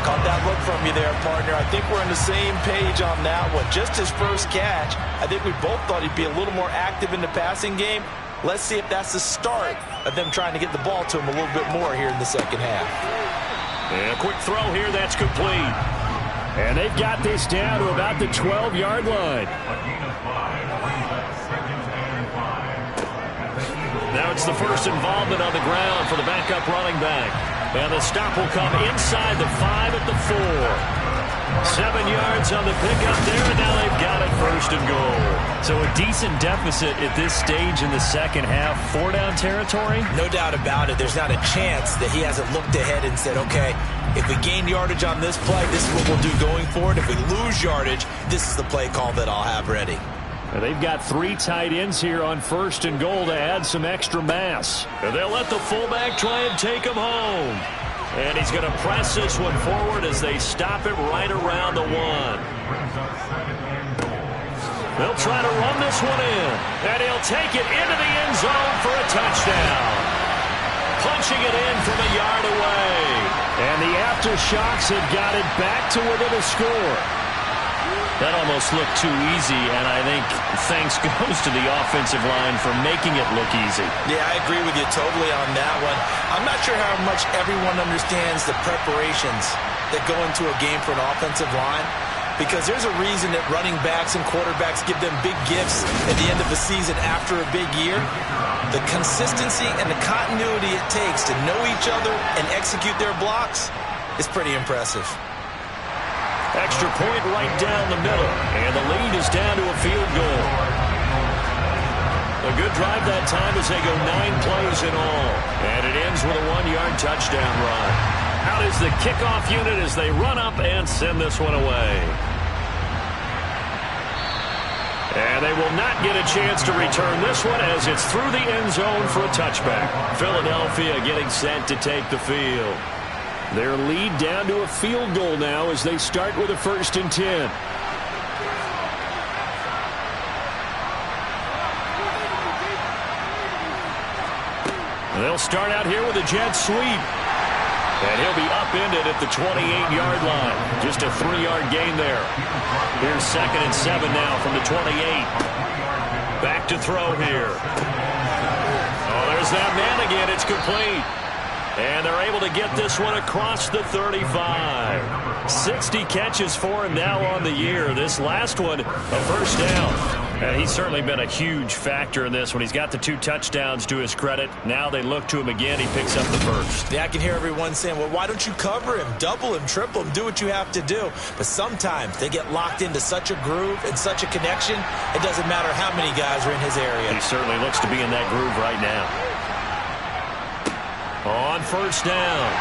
Caught that look from you there, partner. I think we're on the same page on that one. Just his first catch. I think we both thought he'd be a little more active in the passing game. Let's see if that's the start of them trying to get the ball to him a little bit more here in the second half. And a quick throw here, that's complete. And they've got this down to about the 12-yard line. Now it's the first involvement on the ground for the backup running back. And the stop will come inside the 5 at the 4. 7 yards on the pickup there, and now they've got it 1st and goal. So a decent deficit at this stage in the second half. 4-down territory? No doubt about it. There's not a chance that he hasn't looked ahead and said, okay, if we gain yardage on this play, this is what we'll do going forward. If we lose yardage, this is the play call that I'll have ready. And they've got 3 tight ends here on 1st and goal to add some extra mass. And they'll let the fullback try and take him home. And he's going to press this one forward as they stop it right around the 1. They'll try to run this one in. And he'll take it into the end zone for a touchdown. Punching it in from a yard away. And the Aftershocks have got it back to within a score. That almost looked too easy, and I think thanks goes to the offensive line for making it look easy. Yeah, I agree with you totally on that one. I'm not sure how much everyone understands the preparations that go into a game for an offensive line. because there's a reason that running backs and quarterbacks give them big gifts at the end of the season after a big year. The consistency and the continuity it takes to know each other and execute their blocks is pretty impressive. Extra point right down the middle, and the lead is down to a field goal. A good drive that time as they go 9 plays in all, and it ends with a 1-yard touchdown run. Out is the kickoff unit as they run up and send this one away. And they will not get a chance to return this one as it's through the end zone for a touchback. Philadelphia getting set to take the field. Their lead down to a field goal now as they start with a 1st and 10. They'll start out here with a jet sweep. And he'll be upended at the 28-yard line. Just a 3-yard gain there. Here's 2nd and 7 now from the 28. Back to throw here. Oh, there's that man again. It's complete. And they're able to get this one across the 35. 60 catches for him now on the year. This last one, a 1st down. And he's certainly been a huge factor in this one. He's got the 2 touchdowns to his credit. Now they look to him again. He picks up the 1st. Yeah, I can hear everyone saying, well, why don't you cover him, double him, triple him, do what you have to do. But sometimes they get locked into such a groove and such a connection, it doesn't matter how many guys are in his area. He certainly looks to be in that groove right now. On 1st down,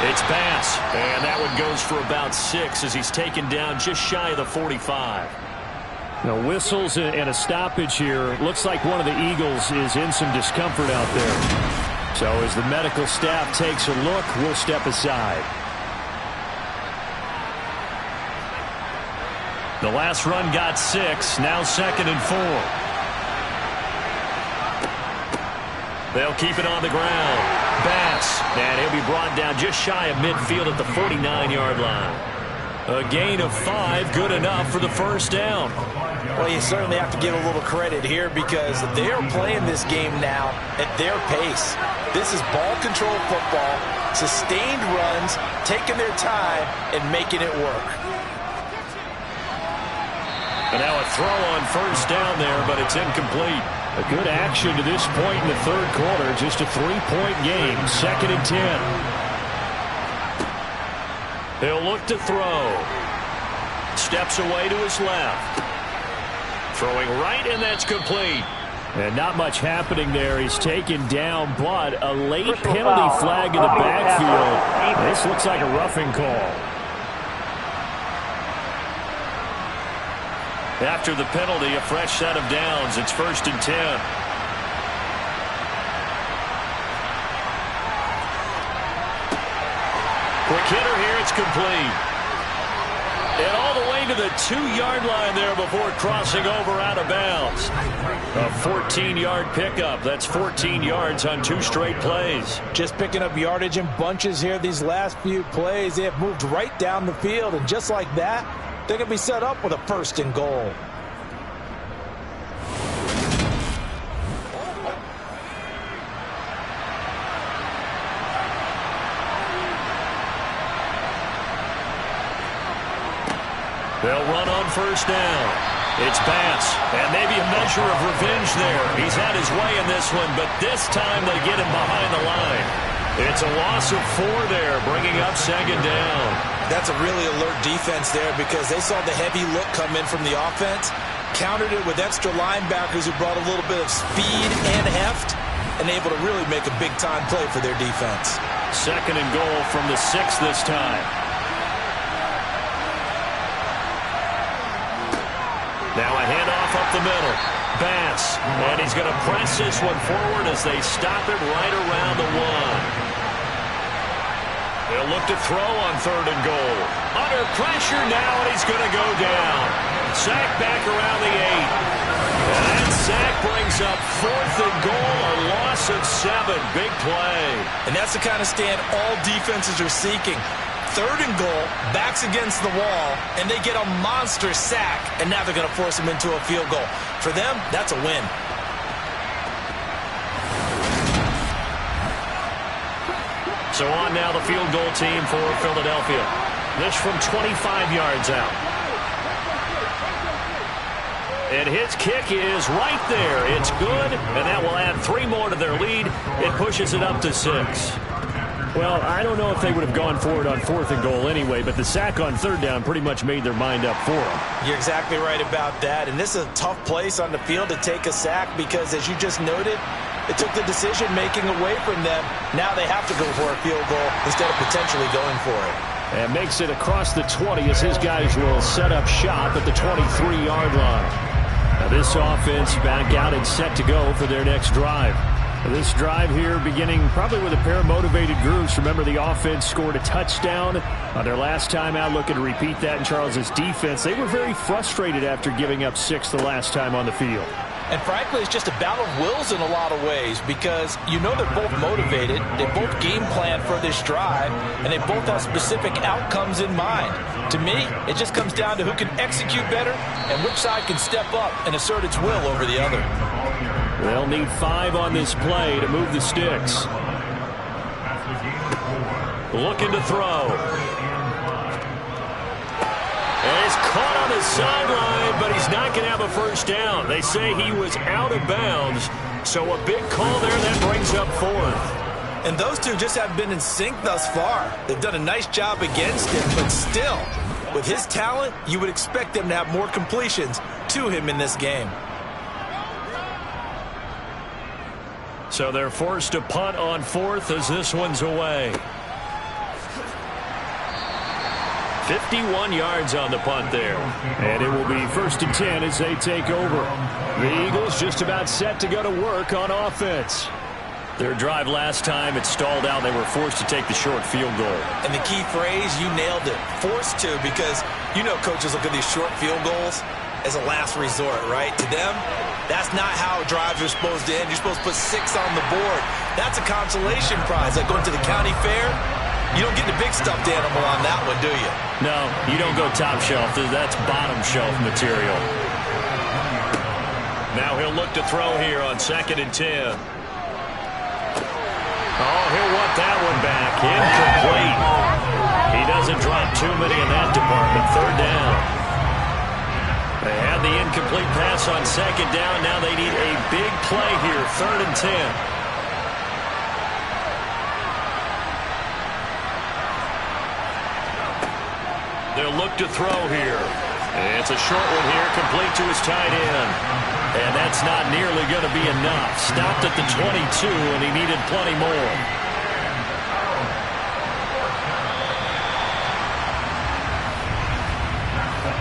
it's Bass. And that one goes for about 6 as he's taken down just shy of the 45. Now, whistles and a stoppage here. Looks like one of the Eagles is in some discomfort out there. So as the medical staff takes a look, we'll step aside. The last run got 6. Now 2nd and 4. They'll keep it on the ground. Bass. And he'll be brought down just shy of midfield at the 49-yard line. A gain of 5, good enough for the 1st down. Well, you certainly have to give a little credit here because they're playing this game now at their pace. This is ball control football, sustained runs, taking their time, and making it work. And now a throw on 1st down there, but it's incomplete. A good action to this point in the 3rd quarter. Just a 3-point game. 2nd and 10. He'll look to throw. Steps away to his left. Throwing right, and that's complete. And not much happening there. He's taken down, but a late penalty flag in the backfield. This looks like a roughing call. After the penalty, a fresh set of downs. It's 1st and 10. Quick hitter here. It's complete. And all the way to the 2-yard line there before crossing over out of bounds. A 14-yard pickup. That's 14 yards on 2 straight plays. Just picking up yardage in bunches here these last few plays. They have moved right down the field, and just like that, they're going to be set up with a 1st and goal. They'll run on 1st down. It's Bass, and maybe a measure of revenge there. He's had his way in this one, but this time they get him behind the line. It's a loss of 4 there, bringing up 2nd down. That's a really alert defense there because they saw the heavy look come in from the offense, countered it with extra linebackers who brought a little bit of speed and heft, and able to really make a big-time play for their defense. 2nd and goal from the 6 this time. Now a handoff up the middle. Bass, and he's going to press this one forward as they stop it right around the 1. They'll look to throw on 3rd and goal. Under pressure now, and he's going to go down. Sack back around the 8. And that sack brings up 4th and goal, a loss of 7. Big play. And that's the kind of stand all defenses are seeking. 3rd and goal, backs against the wall, and they get a monster sack, and now they're going to force them into a field goal. For them, that's a win. So on now the field goal team for Philadelphia. This from 25 yards out. And his kick is right there. It's good, and that will add 3 more to their lead. It pushes it up to 6. Well, I don't know if they would have gone for it on 4th and goal anyway, but the sack on 3rd down pretty much made their mind up for them. You're exactly right about that, and this is a tough place on the field to take a sack because, as you just noted, it took the decision-making away from them. Now they have to go for a field goal instead of potentially going for it. And makes it across the 20 as his guys will set up shop at the 23-yard line. Now this offense back out and set to go for their next drive. This drive here beginning probably with a pair of motivated groups. Remember, the offense scored a touchdown on their last time out. Looking to repeat that in Charles's defense. They were very frustrated after giving up 6 the last time on the field. And frankly, it's just a battle of wills in a lot of ways because you know they're both motivated, they both game plan for this drive, and they both have specific outcomes in mind. To me, it just comes down to who can execute better and which side can step up and assert its will over the other. They'll need 5 on this play to move the sticks. Looking to throw. And he's caught on the sideline, but he's not going to have a first down. They say he was out of bounds, so a big call there that brings up 4th. And those two just have been in sync thus far. They've done a nice job against him, but still, with his talent, you would expect them to have more completions to him in this game. So they're forced to punt on 4th as this one's away. 51 yards on the punt there. And it will be 1st and 10 as they take over. The Eagles just about set to go to work on offense. Their drive last time, it stalled out. They were forced to take the short field goal. And the key phrase, you nailed it, forced to, because you know coaches look at these short field goals as a last resort, right? To them, that's not how drives are supposed to end. You're supposed to put 6 on the board. That's a consolation prize. Like going to the county fair, you don't get the big stuffed animal on that one, do you? No, you don't go top shelf. That's bottom shelf material. Now he'll look to throw here on 2nd and 10. Oh, he'll want that one back. Incomplete. He doesn't drop too many in that department. 3rd down. They had the incomplete pass on 2nd down. Now they need a big play here. 3rd and 10. They'll look to throw here. It's a short one here, complete to his tight end. And that's not nearly going to be enough. Stopped at the 22, and he needed plenty more.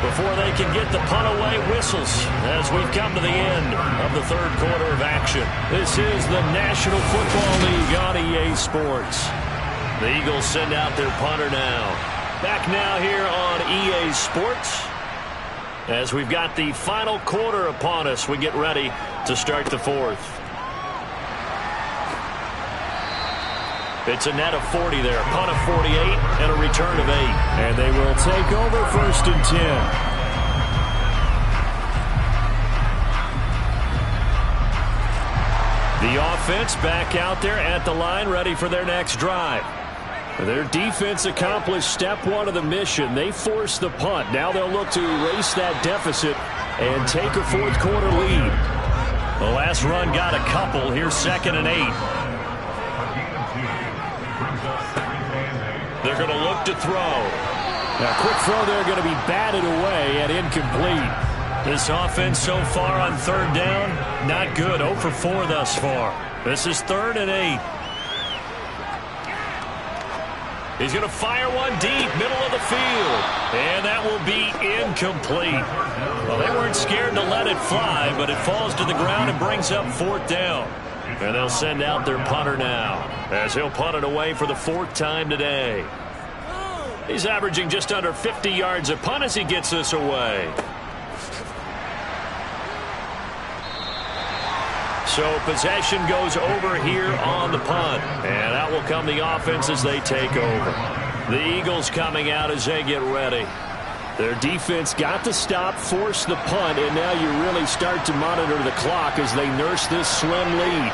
Before they can get the punt away, whistles as we've come to the end of the 3rd quarter of action. This is the National Football League on EA Sports. The Eagles send out their punter now. Back now here on EA Sports as we've got the final quarter upon us. We get ready to start the 4th. It's a net of 40 there, punt of 48 and a return of 8. And they will take over 1st and 10. The offense back out there at the line, ready for their next drive. Their defense accomplished step 1 of the mission. They forced the punt. Now they'll look to erase that deficit and take a 4th quarter lead. The last run got a couple. Here's 2nd and 8. They're going to look to throw. Now, quick throw there going to be batted away and incomplete. This offense so far on 3rd down, not good. 0 for 4 thus far. This is 3rd and 8. He's going to fire one deep, middle of the field. And that will be incomplete. Well, they weren't scared to let it fly, but it falls to the ground and brings up 4th down. And they'll send out their punter now, as he'll punt it away for the 4th time today. He's averaging just under 50 yards a punt as he gets this away. So possession goes over here on the punt. And out will come the offense as they take over. The Eagles coming out as they get ready. Their defense got the stop, forced the punt, and now you really start to monitor the clock as they nurse this slim lead.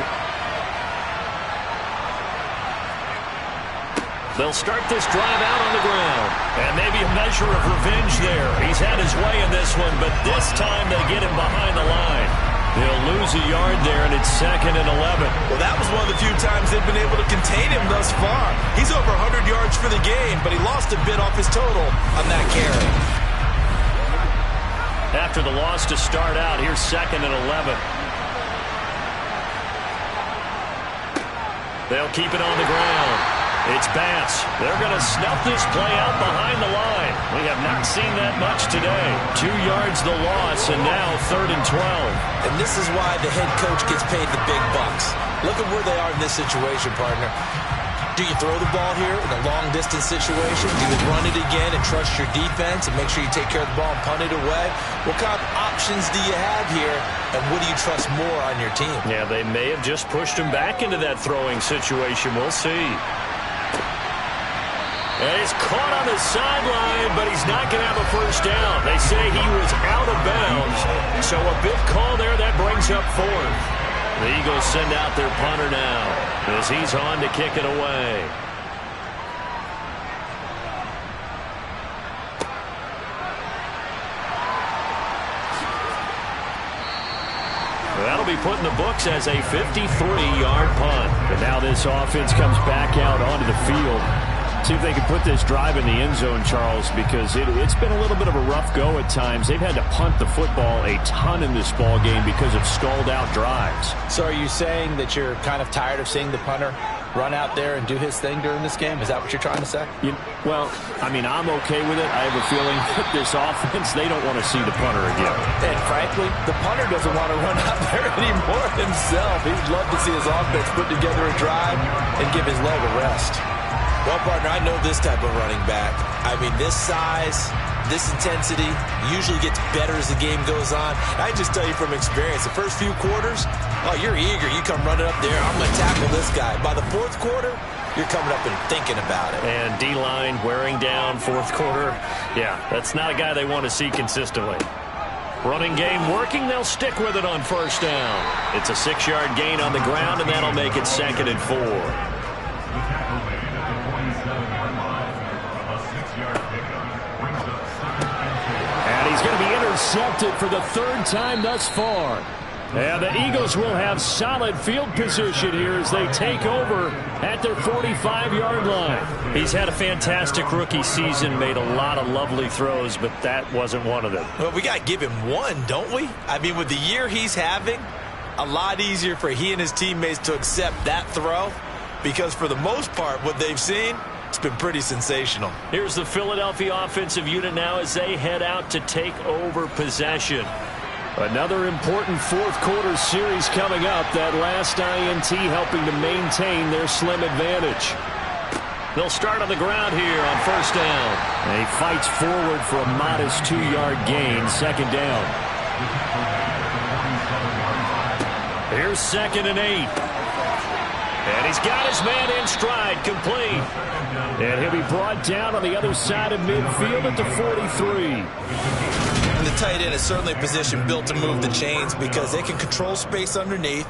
They'll start this drive out on the ground. And maybe a measure of revenge there. He's had his way in this one, but this time they get him behind the line. They'll lose a yard there, and it's 2nd and 11. Well, that was one of the few times they've been able to contain him thus far. He's over 100 yards for the game, but he lost a bit off his total on that carry. After the loss to start out, here's 2nd and 11. They'll keep it on the ground. It's Bass. They're going to snuff this play out behind the line. We have not seen that much today. 2 yards the loss, and now 3rd and 12. And this is why the head coach gets paid the big bucks. Look at where they are in this situation, partner. Do you throw the ball here in a long-distance situation? Do you run it again and trust your defense and make sure you take care of the ball and punt it away? What kind of options do you have here, and what do you trust more on your team? Yeah, they may have just pushed him back into that throwing situation. We'll see. And he's caught on the sideline, but he's not going to have a first down. They say he was out of bounds, so a big call there that brings up 4th. The Eagles send out their punter now as he's on to kick it away. That'll be put in the books as a 53-yard punt. And now this offense comes back out onto the field. See if they can put this drive in the end zone, Charles, because it's been a little bit of a rough go at times. They've had to punt the football a ton in this ball game because of stalled-out drives. So are you saying that you're kind of tired of seeing the punter run out there and do his thing during this game? Is that what you're trying to say? Well, I mean, I'm okay with it. I have a feeling that this offense, they don't want to see the punter again. And frankly, the punter doesn't want to run out there anymore himself. He'd love to see his offense put together a drive and give his leg a rest. Well, partner, I know this type of running back. I mean, this size, this intensity usually gets better as the game goes on. I just tell you from experience, the first few quarters, oh, you're eager. You come running up there, I'm going to tackle this guy. By the 4th quarter, you're coming up and thinking about it. And D-line wearing down 4th quarter. Yeah, that's not a guy they want to see consistently. Running game working, they'll stick with it on first down. It's a 6-yard gain on the ground, and that'll make it 2nd and 4. He's going to be intercepted for the 3rd time thus far. And the Eagles will have solid field position here as they take over at their 45-yard line. He's had a fantastic rookie season, made a lot of lovely throws, but that wasn't one of them. Well, we got to give him one, don't we? I mean, with the year he's having, a lot easier for he and his teammates to accept that throw because for the most part, what they've seen, it's been pretty sensational. Here's the Philadelphia offensive unit now as they head out to take over possession. Another important 4th quarter series coming up. That last INT helping to maintain their slim advantage. They'll start on the ground here on first down. And he fights forward for a modest 2-yard gain, 2nd down. Here's 2nd and 8. And he's got his man in stride, complete. And he'll be brought down on the other side of midfield at the 43. And the tight end is certainly a position built to move the chains because they can control space underneath.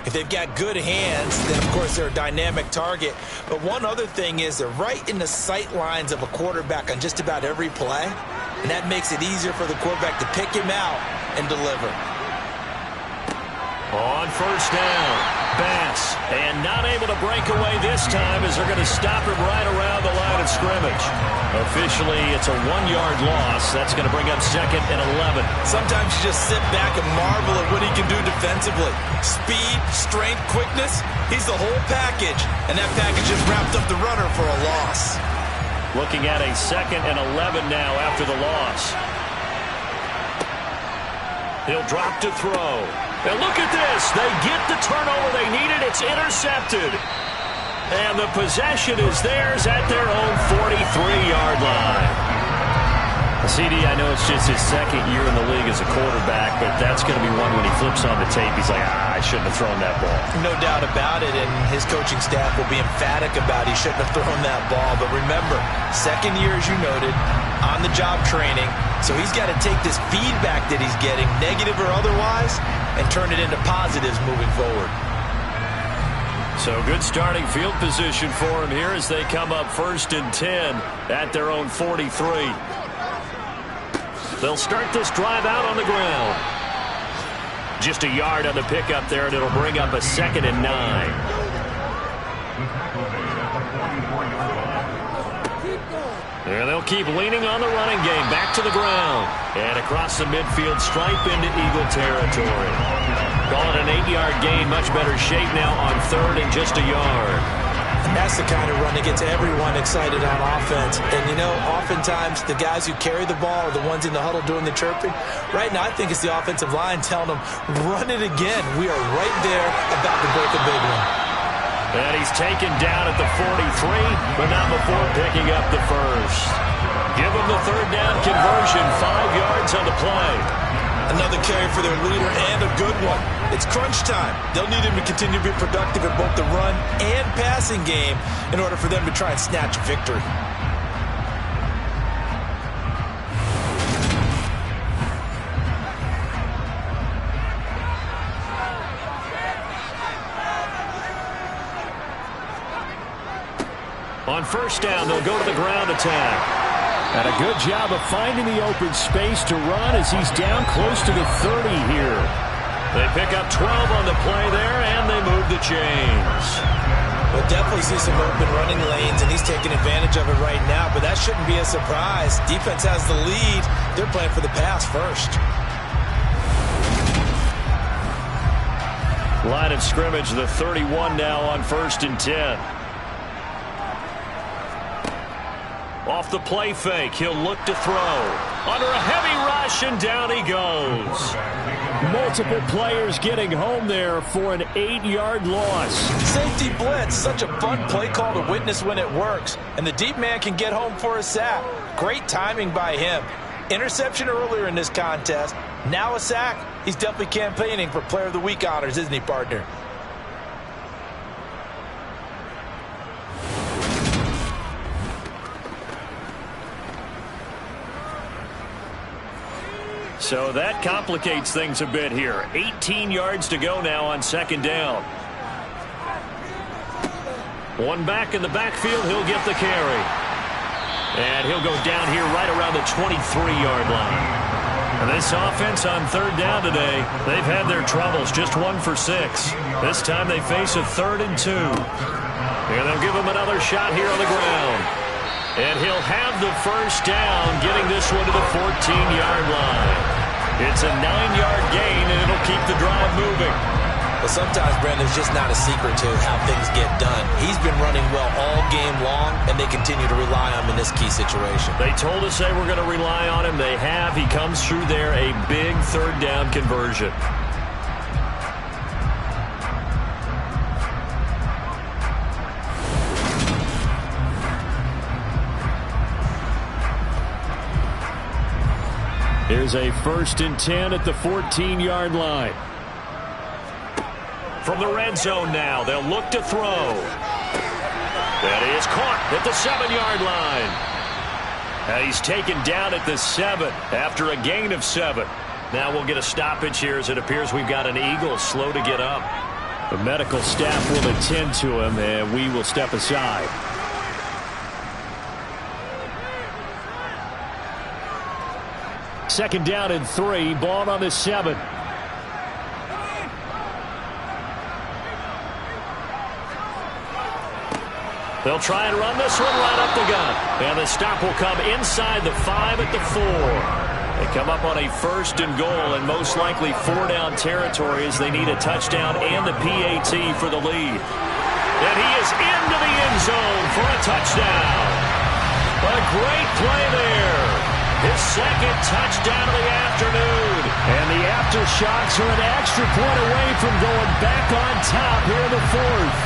If they've got good hands, then, of course, they're a dynamic target. But one other thing is they're right in the sight lines of a quarterback on just about every play. And that makes it easier for the quarterback to pick him out and deliver. On first down, Bass, and not able to break away this time as they're going to stop him right around the line of scrimmage. Officially, it's a 1-yard loss. That's going to bring up 2nd and 11. Sometimes you just sit back and marvel at what he can do defensively. Speed, strength, quickness, he's the whole package. And that package just wrapped up the runner for a loss. Looking at a 2nd and 11 now after the loss. He'll drop to throw. And look at this. They get the turnover they needed. It's intercepted. And the possession is theirs at their own 43-yard line. CD, I know it's just his 2nd year in the league as a quarterback, but that's going to be one when he flips on the tape. He's like, I shouldn't have thrown that ball. No doubt about it, and his coaching staff will be emphatic about he shouldn't have thrown that ball. But remember, 2nd year, as you noted, on-the-job training. So he's got to take this feedback that he's getting, negative or otherwise, and turn it into positives moving forward. So good starting field position for him here as they come up 1st and 10 at their own 43. They'll start this drive out on the ground. Just a yard on the pickup there, and it'll bring up a 2nd and 9. And they'll keep leaning on the running game. Back to the ground. And across the midfield stripe into Eagle territory. Call it an 8-yard gain. Much better shape now on 3rd and just a yard. And that's the kind of run that gets everyone excited on offense. And, you know, oftentimes the guys who carry the ball are the ones in the huddle doing the chirping. Right now, I think it's the offensive line telling them, run it again. We are right there about to break a big one. And he's taken down at the 43, but not before picking up the first. Give him the 3rd down conversion, 5 yards on the play. Another carry for their leader and a good one. It's crunch time. They'll need him to continue to be productive in both the run and passing game in order for them to try and snatch a victory. On 1st down, they'll go to the ground attack. And a good job of finding the open space to run as he's down close to the 30 here. They pick up 12 on the play there, and they move the chains. We'll definitely see some open running lanes, and he's taking advantage of it right now, but that shouldn't be a surprise. Defense has the lead. They're playing for the pass first. Line of scrimmage, the 31 now on 1st and 10. Off the play fake, he'll look to throw. Under a heavy rush, and down he goes. Multiple players getting home there for an 8-yard loss. Safety blitz, such a fun play call to witness when it works. And the deep man can get home for a sack. Great timing by him. Interception earlier in this contest. Now a sack. He's definitely campaigning for Player of the Week honors, isn't he, partner? So that complicates things a bit here. 18 yards to go now on 2nd down. One back in the backfield, he'll get the carry. And he'll go down here right around the 23-yard line. And this offense on 3rd down today, they've had their troubles, just 1 for 6. This time they face a 3rd and 2. And they'll give him another shot here on the ground. And he'll have the 1st down, getting this one to the 14-yard line. It's a 9-yard gain, and it'll keep the drive moving. Well, sometimes, Brandon, there's just not a secret to how things get done. He's been running well all game long, and they continue to rely on him in this key situation. They told us they were going to rely on him. They have. He comes through there, a big 3rd down conversion. Here's a 1st and 10 at the 14-yard line. From the red zone now, they'll look to throw. That is caught at the 7-yard line. And he's taken down at the 7 after a gain of 7. Now we'll get a stoppage here as it appears we've got an Eagle slow to get up. The medical staff will attend to him, and we will step aside. Second down and 3, ball on the 7. They'll try and run this one right up the gut. And the stop will come inside the 5 at the 4. They come up on a 1st and goal, and most likely 4-down territory as they need a touchdown and the PAT for the lead. And he is into the end zone for a touchdown. A great play there. His 2nd touchdown of the afternoon. And the Aftershocks are an extra point away from going back on top here in the 4th.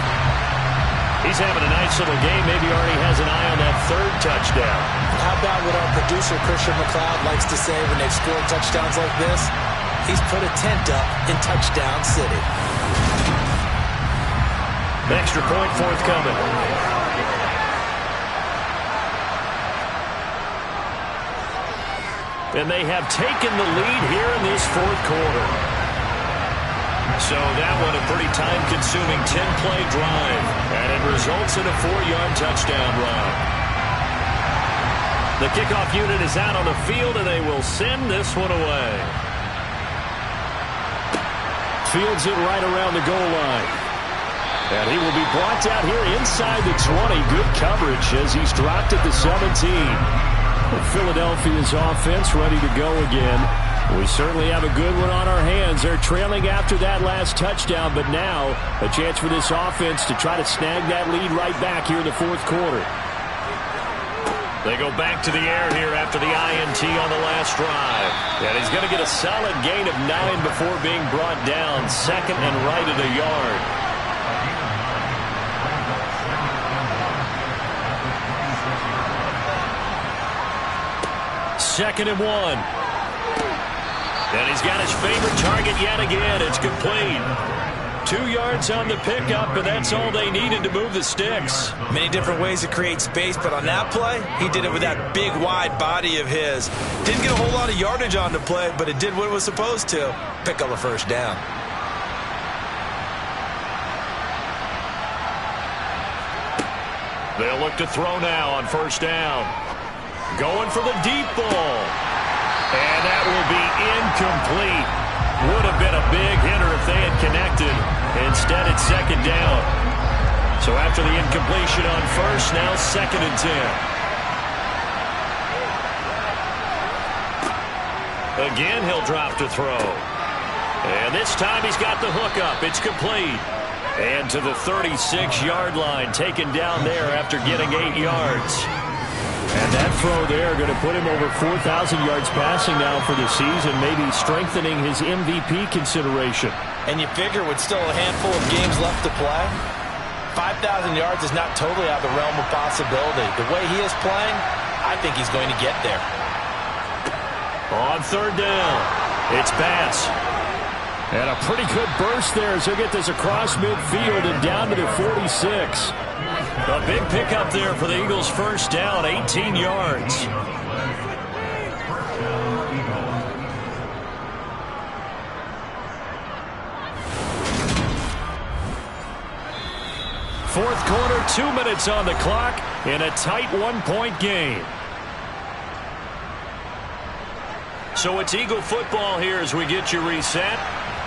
He's having a nice little game. Maybe already has an eye on that 3rd touchdown. How about what our producer, Christian McLeod, likes to say when they've scored touchdowns like this? He's put a tent up in Touchdown City. Extra point forthcoming. And they have taken the lead here in this 4th quarter. So that one a pretty time-consuming 10-play drive, and it results in a 4-yard touchdown run. The kickoff unit is out on the field, and they will send this one away. Fields it right around the goal line. And he will be brought down here inside the 20. Good coverage as he's dropped at the 17. Philadelphia's offense ready to go again. We certainly have a good one on our hands. They're trailing after that last touchdown, but now a chance for this offense to try to snag that lead right back here in the fourth quarter. They go back to the air here after the INT on the last drive. And he's going to get a solid gain of 9 before being brought down. Second and right at a yard. Second and 1. And he's got his favorite target yet again. It's complete. 2 yards on the pickup, and that's all they needed to move the sticks. Many different ways to create space, but on that play, he did it with that big, wide body of his. Didn't get a whole lot of yardage on the play, but it did what it was supposed to. Pick up a first down. They'll look to throw now on first down. Going for the deep ball. And that will be incomplete. Would have been a big hitter if they had connected. Instead, it's second down. So after the incompletion on first, now second and 10. Again, he'll drop to throw. And this time he's got the hook up. It's complete. And to the 36-yard line, taken down there after getting 8 yards. And that throw there going to put him over 4,000 yards passing now for the season, maybe strengthening his MVP consideration. And you figure with still a handful of games left to play, 5,000 yards is not totally out of the realm of possibility. The way he is playing, I think he's going to get there. On third down, it's Bass. And a pretty good burst there as he'll get this across midfield and down to the 46. A big pickup there for the Eagles' first down, 18 yards. Fourth quarter, 2 minutes on the clock in a tight 1-point game. So it's Eagle football here as we get you reset.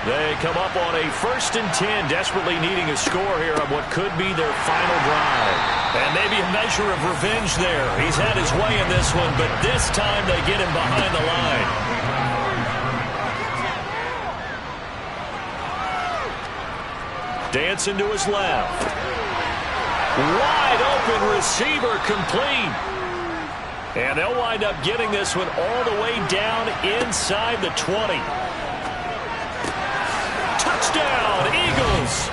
They come up on a 1st and 10, desperately needing a score here on what could be their final drive. And maybe a measure of revenge there. He's had his way in this one, but this time they get him behind the line. Dancing to his left. Wide open receiver complete. And they'll wind up getting this one all the way down inside the 20. Touchdown, Eagles!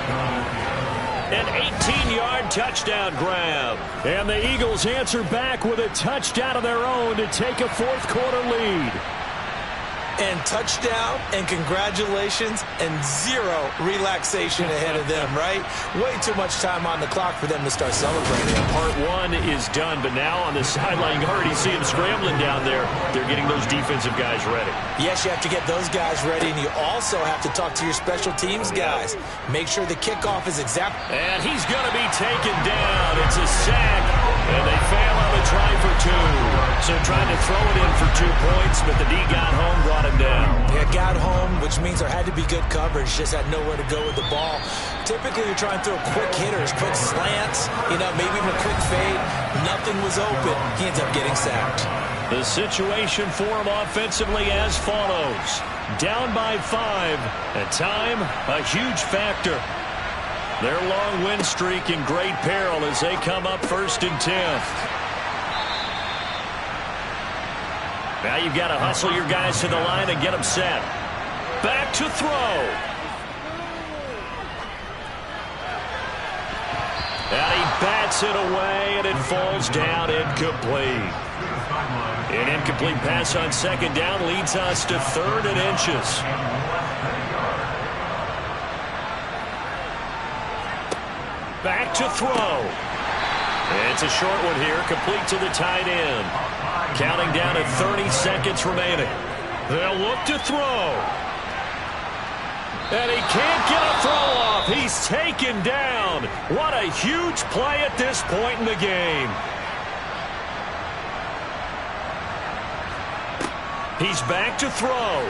An 18-yard touchdown grab. And the Eagles answer back with a touchdown of their own to take a fourth quarter lead. And touchdown, and congratulations, and zero relaxation ahead of them, right? Way too much time on the clock for them to start celebrating. Part 1 is done, but now on the sideline, you already see them scrambling down there. They're getting those defensive guys ready. Yes, you have to get those guys ready, and you also have to talk to your special teams guys. Make sure the kickoff is exact. And he's going to be taken down. It's a sack, and they fail on the try for 2. So trying to throw it in for 2 points, but the D got home, brought him down. Yeah, got home, which means there had to be good coverage, just had nowhere to go with the ball. Typically, you're trying to throw quick hitters, quick slants, maybe even a quick fade. Nothing was open. He ends up getting sacked. The situation for him offensively as follows. Down by 5, and time a huge factor. Their long win streak in great peril as they come up 1st and 10. Now you've got to hustle your guys to the line and get them set. Back to throw. And he bats it away, and it falls down incomplete. An incomplete pass on second down leads us to 3rd and inches. Back to throw. It's a short one here, complete to the tight end. Counting down at 30 seconds remaining. They'll look to throw. And he can't get a throw off. He's taken down. What a huge play at this point in the game. He's back to throw.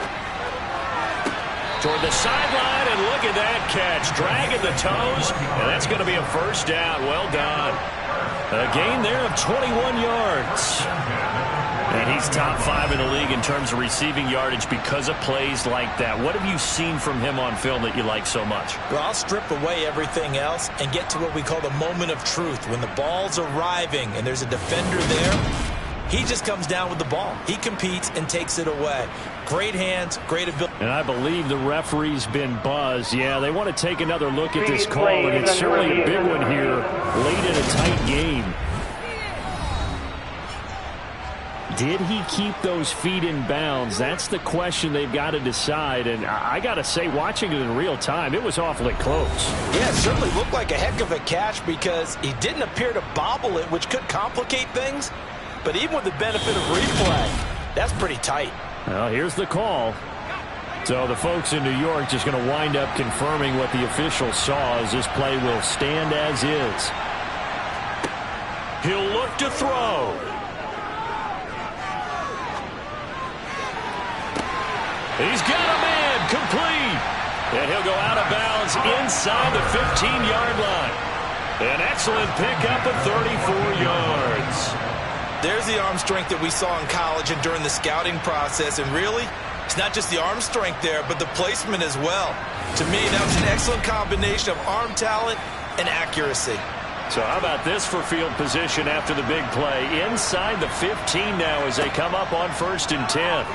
Toward the sideline, and look at that catch. Dragging the toes, and that's going to be a first down. Well done. A gain there of 21 yards. And he's top 5 in the league in terms of receiving yardage because of plays like that. What have you seen from him on film that you like so much? Well, I'll strip away everything else and get to what we call the moment of truth. When the ball's arriving and there's a defender there, he just comes down with the ball. He competes and takes it away. Great hands, great ability. And I believe the referee's been buzzed. Yeah, they want to take another look at this call, and it's certainly a big one here late in a tight game. Did he keep those feet in bounds? That's the question they've got to decide. And I got to say, watching it in real time, it was awfully close. Yeah, it certainly looked like a heck of a catch because he didn't appear to bobble it, which could complicate things. But even with the benefit of replay, that's pretty tight. Well, here's the call. So the folks in New York just going to wind up confirming what the officials saw as this play will stand as is. He'll look to throw. He's got a man complete. And he'll go out of bounds inside the 15-yard line. An excellent pickup of 34 yards. There's the arm strength that we saw in college and during the scouting process. And really, it's not just the arm strength there, but the placement as well. To me, that was an excellent combination of arm talent and accuracy. So how about this for field position after the big play? Inside the 15 now as they come up on 1st and 10.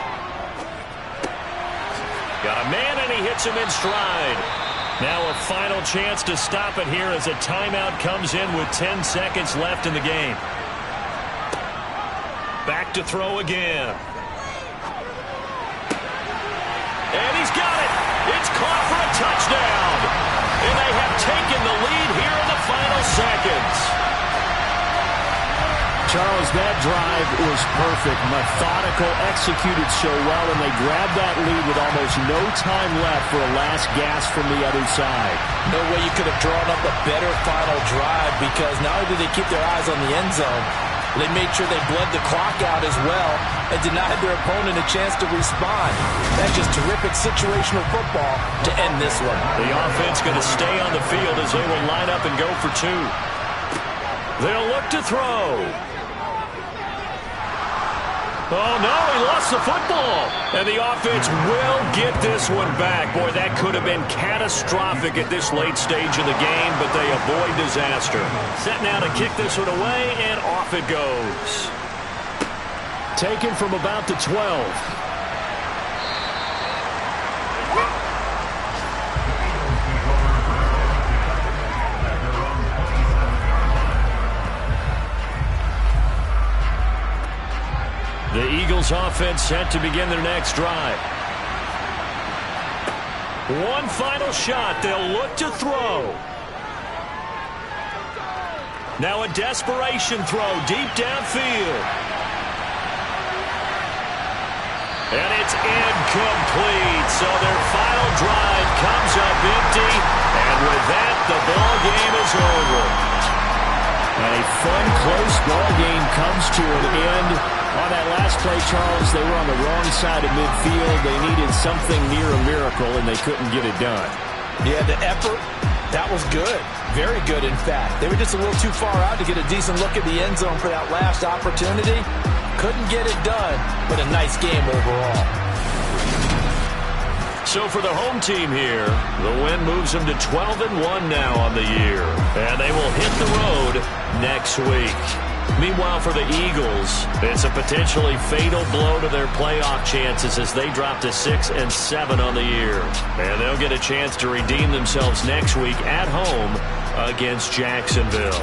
Got a man, and he hits him in stride. Now a final chance to stop it here as a timeout comes in with 10 seconds left in the game. Back to throw again. And he's got it. It's caught for a touchdown. And they have taken the lead here in the final seconds. Charles, that drive was perfect. Methodical, executed so well, and they grabbed that lead with almost no time left for a last gasp from the other side. No way you could have drawn up a better final drive because not only did they keep their eyes on the end zone, they made sure they bled the clock out as well and denied their opponent a chance to respond. That's just terrific situational football to end this one. The offense going to stay on the field as they will line up and go for 2. They'll look to throw. Oh, no, he lost the football. And the offense will get this one back. Boy, that could have been catastrophic at this late stage of the game, but they avoid disaster. Set now to kick this one away, and off it goes. Taken from about the 12. The Eagles offense set to begin their next drive. One final shot. They'll look to throw. Now a desperation throw deep downfield. And it's incomplete. So their final drive comes up empty. And with that, the ball game is over. And a fun, close ball game comes to an end. On that last play, Charles, they were on the wrong side of midfield. They needed something near a miracle, and they couldn't get it done. Yeah, the effort, that was good. Very good, in fact. They were just a little too far out to get a decent look at the end zone for that last opportunity. Couldn't get it done, but a nice game overall. So for the home team here, the win moves them to 12-1 now on the year. And they will hit the road next week. Meanwhile, for the Eagles, it's a potentially fatal blow to their playoff chances as they drop to 6-7 on the year. And they'll get a chance to redeem themselves next week at home against Jacksonville.